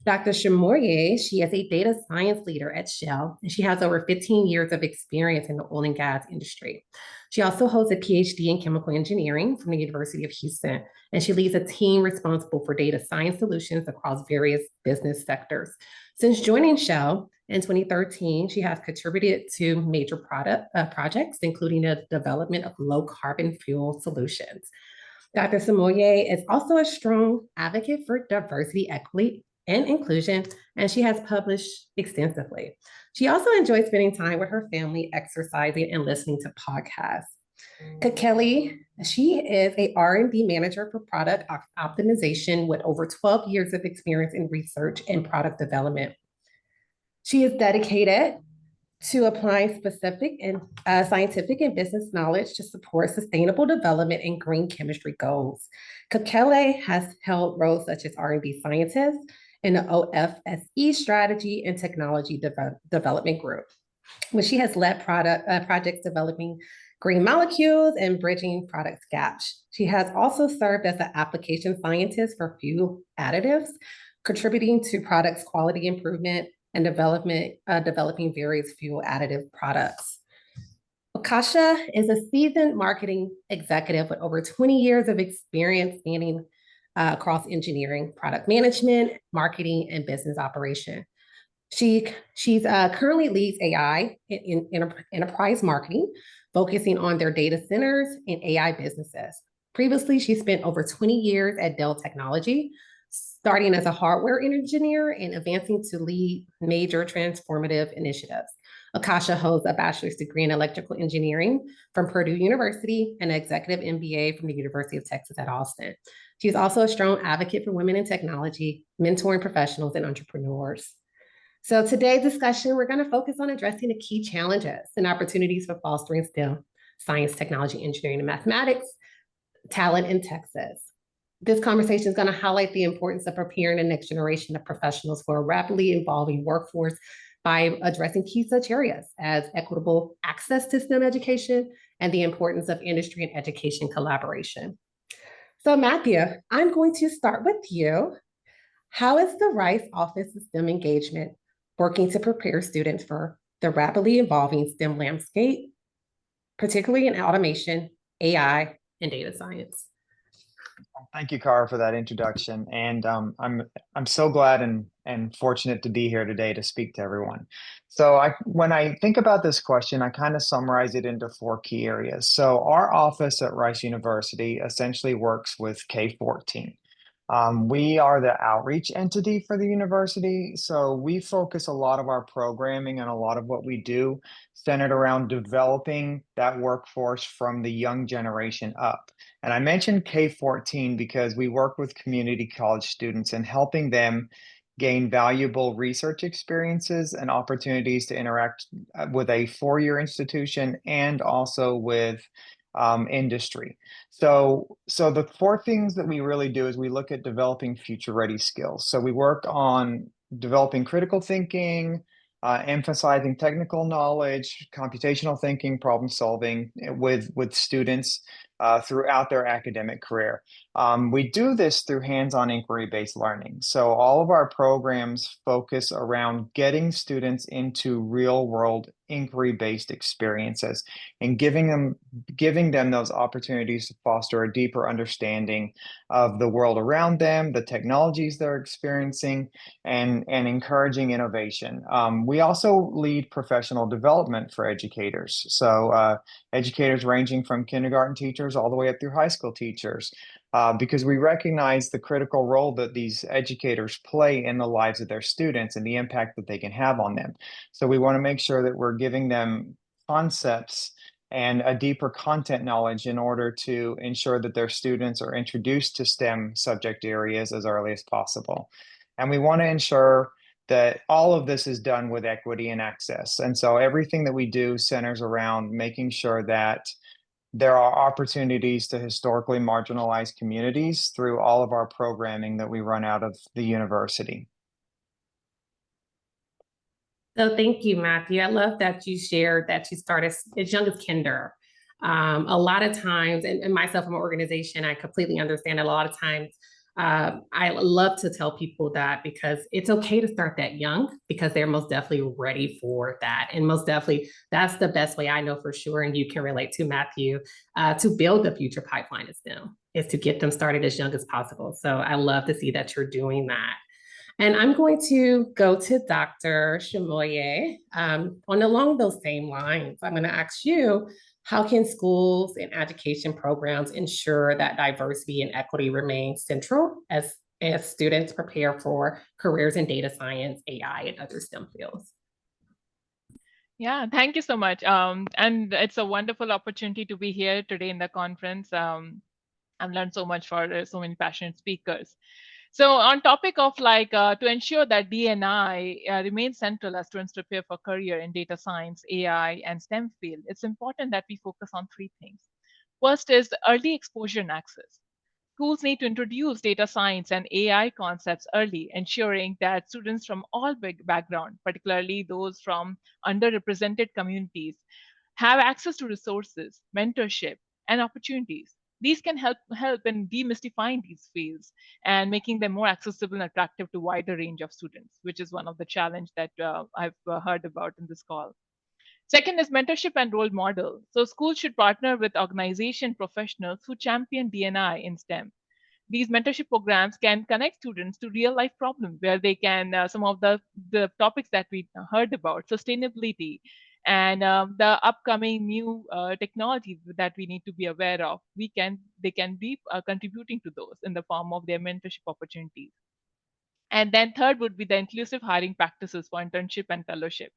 Dr. Samoye, she is a data science leader at Shell, and she has over 15 years of experience in the oil and gas industry. She also holds a PhD in chemical engineering from the University of Houston, and she leads a team responsible for data science solutions across various business sectors. Since joining Shell in 2013, she has contributed to major projects, including the development of low carbon fuel solutions. Dr. Samoye is also a strong advocate for diversity, equity, and inclusion, and she has published extensively. She also enjoys spending time with her family, exercising, and listening to podcasts. Kelly, she is a R&D manager for product optimization with over 12 years of experience in research and product development. She is dedicated to applying specific and scientific and business knowledge to support sustainable development and green chemistry goals. Kakele has held roles such as R&D scientist in the OFSE strategy and technology development group, where she has led projects developing green molecules and bridging products gaps. She has also served as an application scientist for fuel additives, contributing to products quality improvement and developing various fuel additive products. Akasha is a seasoned marketing executive with over 20 years of experience spanning across engineering, product management, marketing, and business operation. She's currently leads AI in enterprise marketing, focusing on their data centers and AI businesses. Previously, she spent over 20 years at Dell Technology, starting as a hardware engineer and advancing to lead major transformative initiatives. Akasha holds a bachelor's degree in electrical engineering from Purdue University and an executive MBA from the University of Texas at Austin. She is also a strong advocate for women in technology, mentoring professionals and entrepreneurs. So today's discussion, we're going to focus on addressing the key challenges and opportunities for fostering STEM, science, technology, engineering, and mathematics, talent in Texas. This conversation is going to highlight the importance of preparing the next generation of professionals for a rapidly evolving workforce by addressing key such areas as equitable access to STEM education and the importance of industry and education collaboration. So Matthew, I'm going to start with you. How is the Rice Office of STEM Engagement working to prepare students for the rapidly evolving STEM landscape, particularly in automation, AI, and data science? Thank you, Cara, for that introduction. And I'm so glad and fortunate to be here today to speak to everyone. So when I think about this question, I kind of summarize it into 4 key areas. So our office at Rice University essentially works with K-14. We are the outreach entity for the university, so we focus a lot of our programming and a lot of what we do centered around developing that workforce from the young generation up. And I mentioned K-14 because we work with community college students and helping them gain valuable research experiences and opportunities to interact with a 4-year institution and also with industry. So the 4 things that we really do is we look at developing future-ready skills. So we work on developing critical thinking, emphasizing technical knowledge, computational thinking, problem solving with students throughout their academic career. We do this through hands-on inquiry-based learning. So all of our programs focus around getting students into real-world inquiry-based experiences and giving them those opportunities to foster a deeper understanding of the world around them, the technologies they're experiencing, and encouraging innovation. We also lead professional development for educators. So educators ranging from kindergarten teachers all the way up through high school teachers, because we recognize the critical role that these educators play in the lives of their students and the impact that they can have on them. So we want to make sure that we're giving them concepts and a deeper content knowledge in order to ensure that their students are introduced to STEM subject areas as early as possible. And we want to ensure that all of this is done with equity and access. And so everything that we do centers around making sure that there are opportunities to historically marginalized communities through all of our programming that we run out of the university. So thank you, Matthew. I love that you shared that you started as young as kinder. A lot of times, and myself from an organization, I completely understand a lot of times, I love to tell people that because it's okay to start that young because they're most definitely ready for that. And most definitely, that's the best way I know for sure, and you can relate to Matthew, to build the future pipeline of STEM, is to get them started as young as possible. So I love to see that you're doing that. And I'm going to go to Dr. Shimoye. Along those same lines, I'm going to ask you, how can schools and education programs ensure that diversity and equity remain central as students prepare for careers in data science, AI, and other STEM fields? Yeah, thank you so much. And it's a wonderful opportunity to be here today in the conference. I've learned so much for so many passionate speakers. So on topic of to ensure that D&I remains central as students prepare for career in data science, AI, and STEM field, it's important that we focus on three things. First is the early exposure and access. Schools need to introduce data science and AI concepts early, ensuring that students from all backgrounds, particularly those from underrepresented communities, have access to resources, mentorship, and opportunities. These can help in demystifying these fields and making them more accessible and attractive to wider range of students, which is one of the challenge that I've heard about in this call. Second is mentorship and role model. So schools should partner with organization professionals who champion D&I in STEM. These mentorship programs can connect students to real life problems where they can some of the topics that we heard about, sustainability and the upcoming new technologies that we need to be aware of. They can be contributing to those in the form of their mentorship opportunities. And then third would be the inclusive hiring practices for internship and fellowship.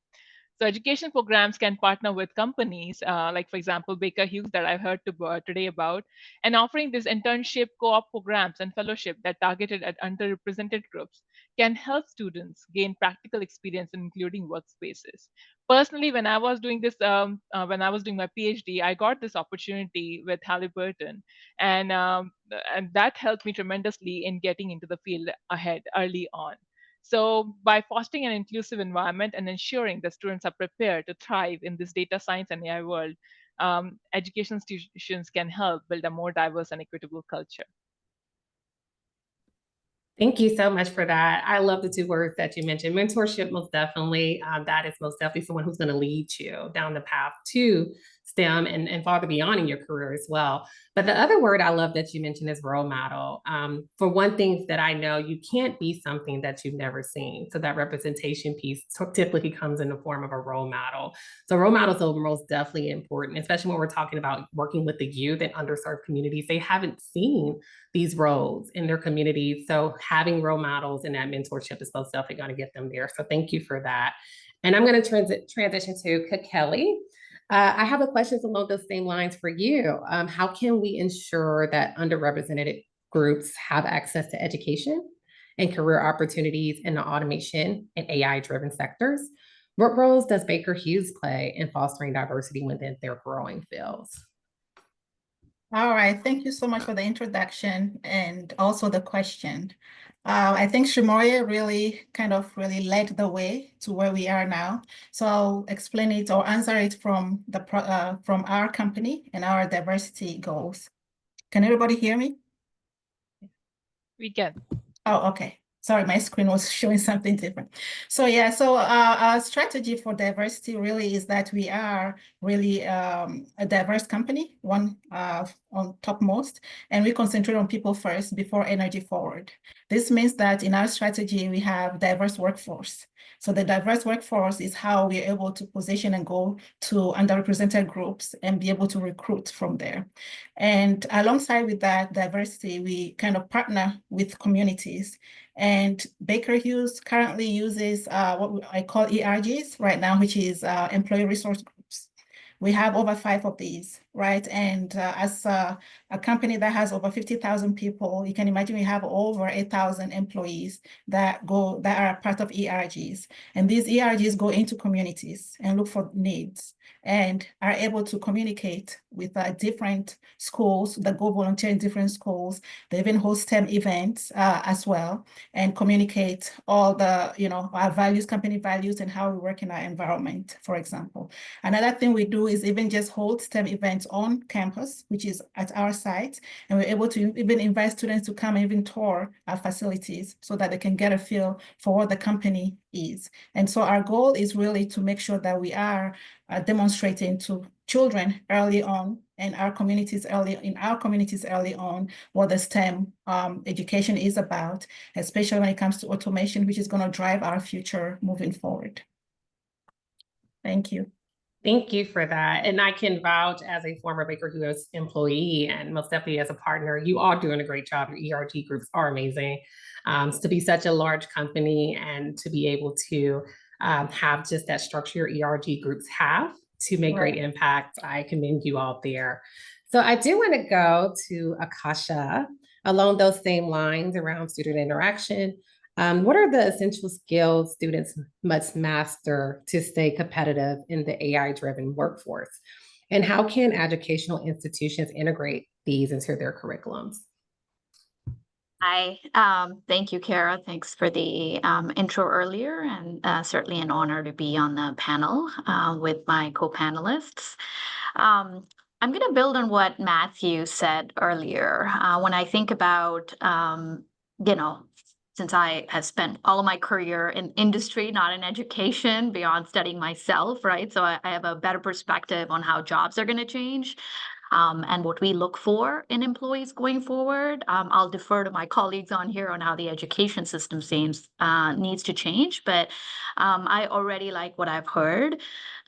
So education programs can partner with companies, like for example, Baker Hughes that I've heard today about, and offering these internship co-op programs and fellowship that targeted at underrepresented groups can help students gain practical experience, including workspaces. Personally, when I was doing my PhD, I got this opportunity with Halliburton, and that helped me tremendously in getting into the field ahead early on. So by fostering an inclusive environment and ensuring that students are prepared to thrive in this data science and AI world, education institutions can help build a more diverse and equitable culture. Thank you so much for that. I love the two words that you mentioned. Mentorship, most definitely. That is most definitely someone who's going to lead you down the path to STEM and farther beyond in your career as well. But the other word I love that you mentioned is role model. For one thing that I know, you can't be something that you've never seen. So that representation piece typically comes in the form of a role model. So role models are most definitely important, especially when we're talking about working with the youth and underserved communities. They haven't seen these roles in their communities. So having role models and that mentorship is most definitely going to get them there. So thank you for that. And I'm going to transition to Kelly. I have a questions along those same lines for you. How can we ensure that underrepresented groups have access to education and career opportunities in the automation and AI-driven sectors? What roles does Baker Hughes play in fostering diversity within their growing fields? All right, thank you so much for the introduction and also the question. I think Shimoya really led the way to where we are now. So I'll explain it or answer it from our company and our diversity goals. Can everybody hear me? We can. Oh, okay. Sorry, my screen was showing something different. So yeah, so our strategy for diversity really is that we are really a diverse company, one on topmost, and we concentrate on people first before energy forward. This means that in our strategy, we have diverse workforce. So the diverse workforce is how we're able to position and go to underrepresented groups and be able to recruit from there. And alongside with that diversity, we kind of partner with communities. And Baker Hughes currently uses what I call ERGs right now, which is employee resource groups. We have over 5 of these, right? And as a company that has over 50,000 people, you can imagine we have over 8,000 employees that are part of ERGs. And these ERGs go into communities and look for needs and are able to communicate with different schools that go volunteer in different schools. They even host STEM events as well and communicate all the, our values, company values, and how we work in our environment, for example. Another thing we do is even just hold STEM events on campus, which is at our site, and we're able to even invite students to come and even tour our facilities so that they can get a feel for what the company is. And so our goal is really to make sure that we are demonstrating to children early on and our communities early on what the STEM education is about, especially when it comes to automation, which is going to drive our future moving forward. Thank you. Thank you for that. And I can vouch as a former Baker Hughes employee and most definitely as a partner, you are doing a great job. Your ERG groups are amazing. To be such a large company and to be able to have just that structure your ERG groups have to make great impact, I commend you all there. So I do want to go to Akasha. Along those same lines around student interaction, what are the essential skills students must master to stay competitive in the AI-driven workforce? And how can educational institutions integrate these into their curriculums? Hi, thank you, Kara. Thanks for the intro earlier, and certainly an honor to be on the panel with my co-panelists. I'm going to build on what Matthew said earlier. When I think about, you know, since I have spent all of my career in industry, not in education, beyond studying myself, right? So I have a better perspective on how jobs are going to change. And what we look for in employees going forward. I'll defer to my colleagues on here on how the education system needs to change, but I already like what I've heard.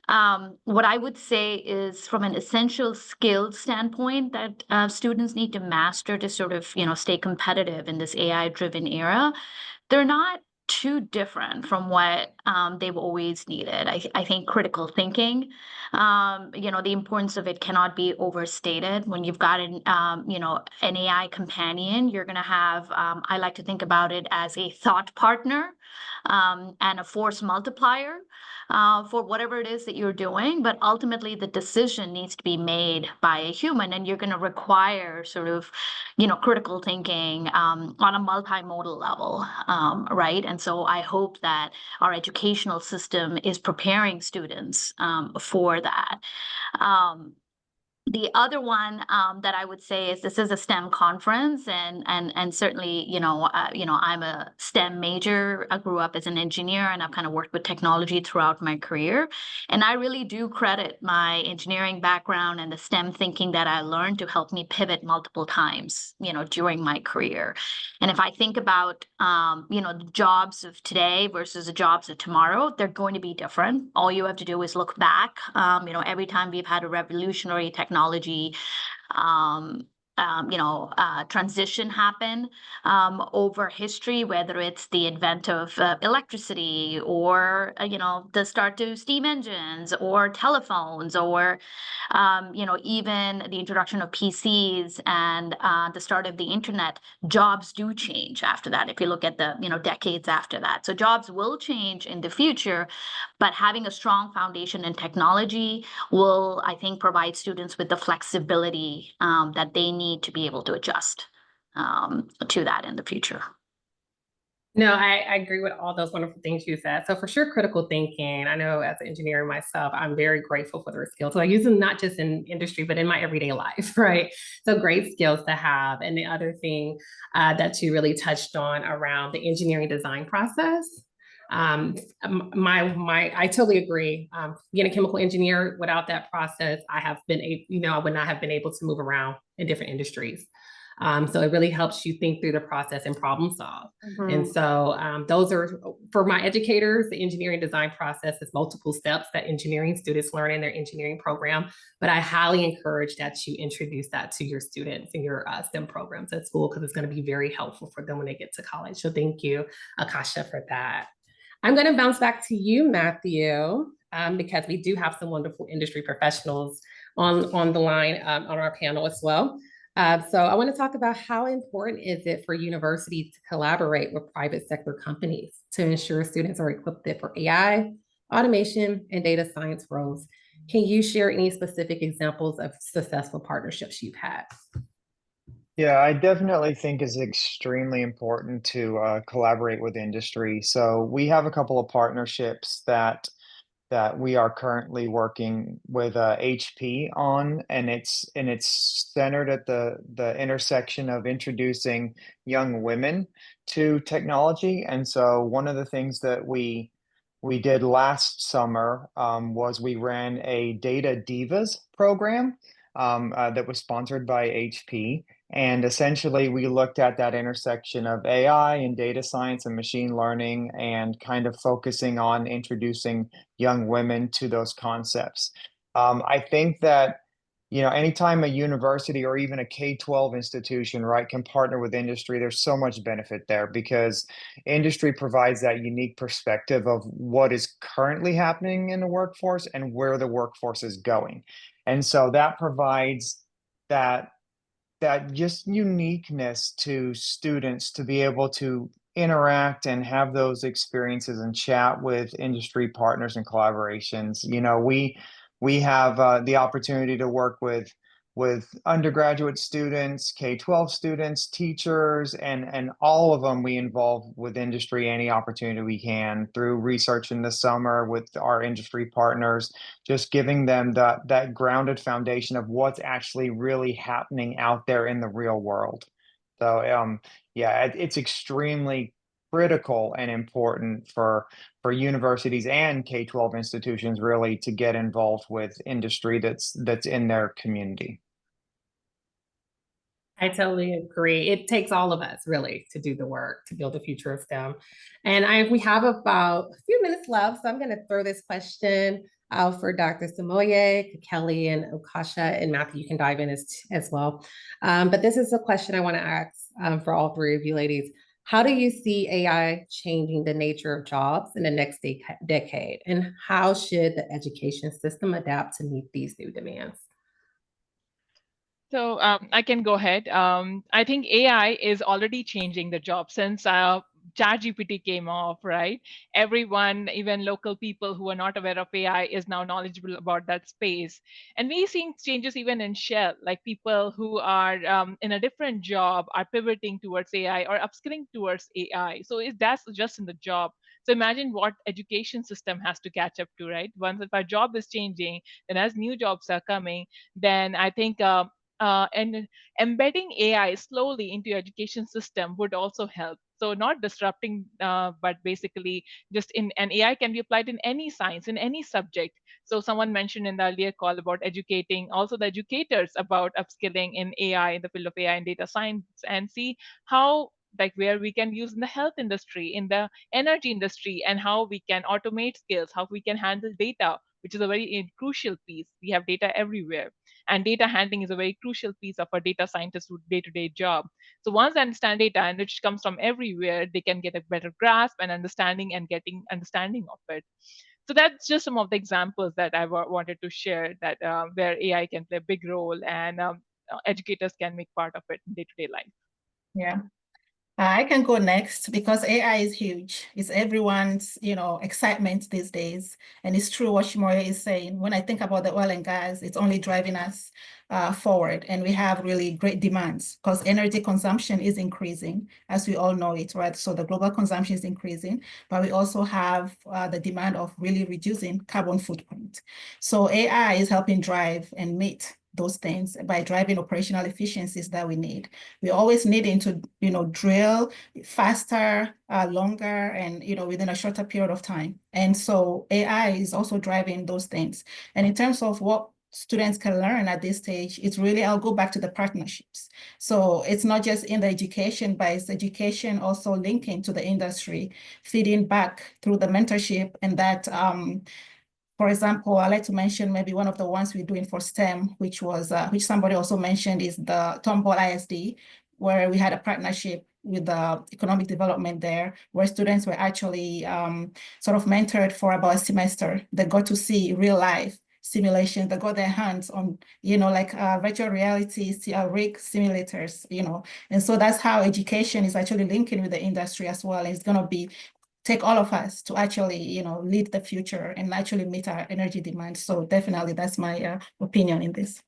What I would say is from an essential skills standpoint that students need to master to sort of, stay competitive in this AI-driven era, they're not too different from what they've always needed. I think critical thinking, the importance of it cannot be overstated. When you've got an AI companion, you're going to have, I like to think about it as a thought partner and a force multiplier for whatever it is that you're doing. But ultimately, the decision needs to be made by a human, and you're going to require sort of, critical thinking on a multimodal level, right? And so I hope that our educational system is preparing students for that. The other one that I would say is this is a STEM conference, and certainly, I'm a STEM major. I grew up as an engineer, and I've kind of worked with technology throughout my career. And I really do credit my engineering background and the STEM thinking that I learned to help me pivot multiple times, during my career. And if I think about, the jobs of today versus the jobs of tomorrow, they're going to be different. All you have to do is look back. Every time we've had a revolutionary technology transition happen over history, whether it's the advent of electricity or, the start of steam engines or telephones or, even the introduction of PCs and the start of the internet, jobs do change after that. If you look at the, decades after that. So jobs will change in the future, but having a strong foundation in technology will, I think, provide students with the flexibility that they need to be able to adjust to that in the future. No, I agree with all those wonderful things you said. So for sure, critical thinking, I know as an engineer myself, I'm very grateful for their skills. So I use them not just in industry, but in my everyday life, right? So great skills to have. And the other thing that you really touched on around the engineering design process, I totally agree. Being a chemical engineer, without that process, I would not have been able to move around in different industries. So it really helps you think through the process and problem solve. Mm-hmm. And so those are, for my educators, the engineering design process is multiple steps that engineering students learn in their engineering program. But I highly encourage that you introduce that to your students in your STEM programs at school, because it's going to be very helpful for them when they get to college. So thank you, Akasha, for that. I'm going to bounce back to you, Matthew, because we do have some wonderful industry professionals on the line on our panel as well. So I want to talk about how important is it for universities to collaborate with private sector companies to ensure students are equipped for AI, automation, and data science roles. Can you share any specific examples of successful partnerships you've had? Yeah, I definitely think it's extremely important to collaborate with industry. So we have a couple of partnerships that we are currently working with HP on, and it's centered at the intersection of introducing young women to technology. And so one of the things that we did last summer was we ran a Data Divas program that was sponsored by HP. And essentially, we looked at that intersection of AI and data science and machine learning and kind of focusing on introducing young women to those concepts. I think that, anytime a university or even a K-12 institution, right, can partner with industry, there's so much benefit there because industry provides that unique perspective of what is currently happening in the workforce and where the workforce is going. And so that provides that that just uniqueness to students to be able to interact and have those experiences and chat with industry partners and collaborations. You know, we have the opportunity to work with undergraduate students, K-12 students, teachers, and all of them we involve with industry any opportunity we can through research in the summer with our industry partners, just giving them that grounded foundation of what's actually really happening out there in the real world. So yeah, it's extremely critical and important for universities and K-12 institutions really to get involved with industry that's in their community. I totally agree. It takes all of us really to do the work to build the future of STEM. And we have about a few minutes left, so I'm going to throw this question out for Dr. Samoye, Kelly, and Okasha, and Matthew, you can dive in as well. But this is a question I want to ask for all three of you ladies. How do you see AI changing the nature of jobs in the next decade? And how should the education system adapt to meet these new demands? So I can go ahead. I think AI is already changing the job since ChatGPT came off, right? Everyone, even local people who are not aware of AI, is now knowledgeable about that space. And we're seeing changes even in Shell, like people who are in a different job are pivoting towards AI or upskilling towards AI. So that's just in the job. So imagine what education system has to catch up to, right? Once if our job is changing, then as new jobs are coming, then I think and embedding AI slowly into your education system would also help. So not disrupting, but basically just and AI can be applied in any science, in any subject. So someone mentioned in the earlier call about educating also the educators about upskilling in AI, in the field of AI and data science, and see how like where we can use in the health industry, in the energy industry, and how we can automate skills, how we can handle data, which is a very crucial piece. We have data everywhere. And data handling is a very crucial piece of a data scientist's day-to-day job. So once they understand data, and which comes from everywhere, they can get a better grasp and understanding and getting understanding of it. So that's just some of the examples that I wanted to share that where AI can play a big role and educators can make part of it in day-to-day life. Yeah. I can go next because AI is huge. It's everyone's, excitement these days. And it's true what Shimoya is saying. When I think about the oil and gas, it's only driving us forward. And we have really great demands because energy consumption is increasing, as we all know it, right? So the global consumption is increasing, but we also have the demand of really reducing carbon footprint. So AI is helping drive and meet those things by driving operational efficiencies that we need. We always needing to, drill faster, longer, and, within a shorter period of time. And so AI is also driving those things. And in terms of what students can learn at this stage, it's really, I'll go back to the partnerships. So it's not just in the education, but it's education also linking to the industry, feeding back through the mentorship and that, for example, I like to mention maybe one of the ones we're doing for STEM, which somebody also mentioned, is the Tomball ISD, where we had a partnership with the economic development there, where students were actually sort of mentored for about a semester. They got to see real life simulation. They got their hands on, virtual reality, rig simulators, and so that's how education is actually linking with the industry as well. It's going to take all of us to actually, lead the future and actually meet our energy demands. So definitely that's my opinion in this.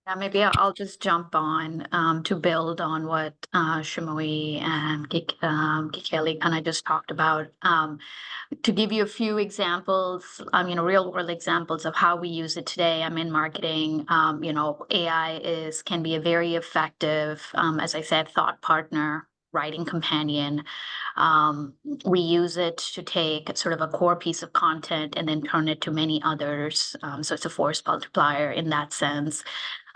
Yeah, maybe I'll just jump on to build on what Shimoy and Gikeli kind of just talked about. To give you a few examples, real world examples of how we use it today. I'm in marketing. AI can be a very effective, as I said, thought partner, writing companion. We use it to take sort of a core piece of content and then turn it to many others. So it's a force multiplier in that sense.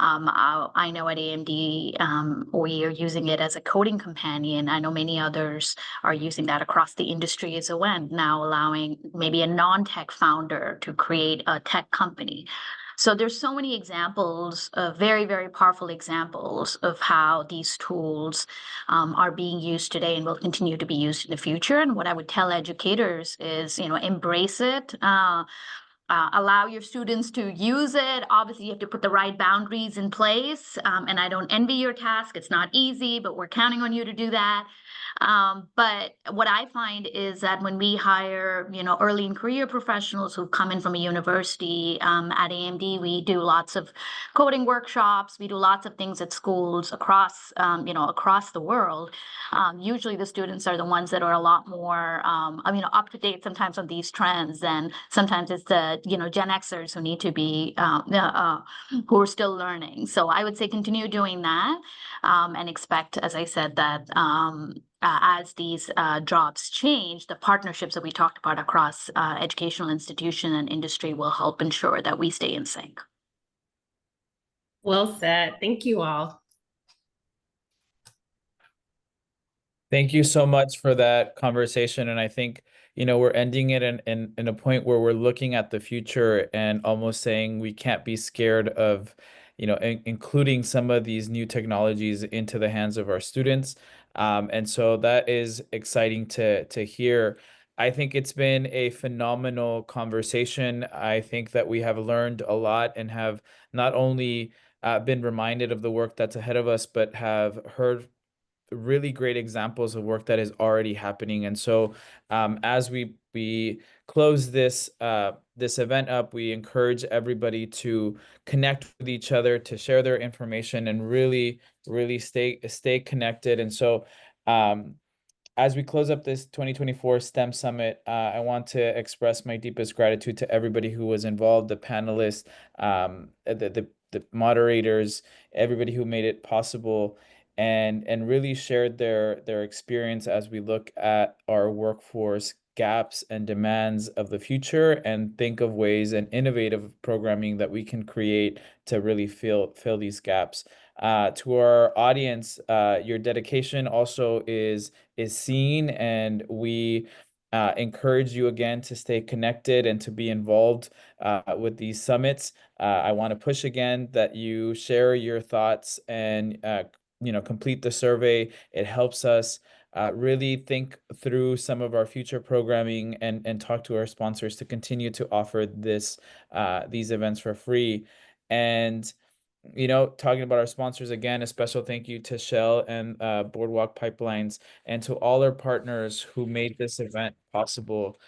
I know at AMD, we are using it as a coding companion. I know many others are using that across the industry as well, now allowing maybe a non-tech founder to create a tech company. So there's so many examples, very, very powerful examples of how these tools are being used today and will continue to be used in the future. And what I would tell educators is, embrace it. allow your students to use it. Obviously, you have to put the right boundaries in place. And I don't envy your task. It's not easy, but we're counting on you to do that. But what I find is that when we hire, early in career professionals who come in from a university, at AMD, we do lots of coding workshops. We do lots of things at schools across, across the world. Usually the students are the ones that are a lot more, up to date sometimes on these trends. And sometimes it's the, Gen Xers who need to be, who are still learning. So I would say continue doing that, and expect, as I said, that as these jobs change, the partnerships that we talked about across educational institution and industry will help ensure that we stay in sync. Well said. Thank you all. Thank you so much for that conversation. And I think, we're ending it in a point where we're looking at the future and almost saying we can't be scared of, including some of these new technologies into the hands of our students. And so that is exciting to hear. I think it's been a phenomenal conversation. I think that we have learned a lot and have not only been reminded of the work that's ahead of us, but have heard really great examples of work that is already happening. And so as we close this this event up, we encourage everybody to connect with each other, to share their information, and really stay connected. And so as we close up this 2024 STEM Summit, I want to express my deepest gratitude to everybody who was involved, the panelists, the moderators, everybody who made it possible, and really shared their experience as we look at our workforce gaps and demands of the future, and think of ways and innovative programming that we can create to really fill these gaps. To our audience, your dedication also is seen, and we encourage you again to stay connected and to be involved with these summits. I want to push again that you share your thoughts and complete the survey. It helps us really think through some of our future programming and talk to our sponsors to continue to offer these events for free. And talking about our sponsors again, a special thank you to Shell and Boardwalk Pipelines, and to all our partners who made this event possible.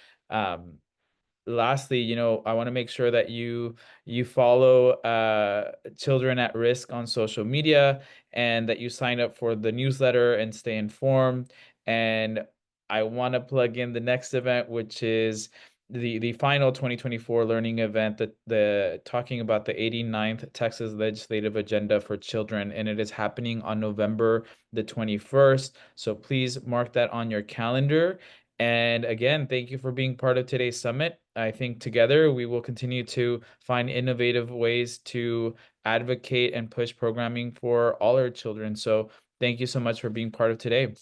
Lastly, I want to make sure that you follow Children at Risk on social media, and that you sign up for the newsletter and stay informed. And I want to plug in the next event, which is the final 2024 learning event, the talking about the 89th Texas Legislative Agenda for Children, and it is happening on November the 21st. So please mark that on your calendar. And again, thank you for being part of today's summit. I think together we will continue to find innovative ways to advocate and push programming for all our children. So thank you so much for being part of today.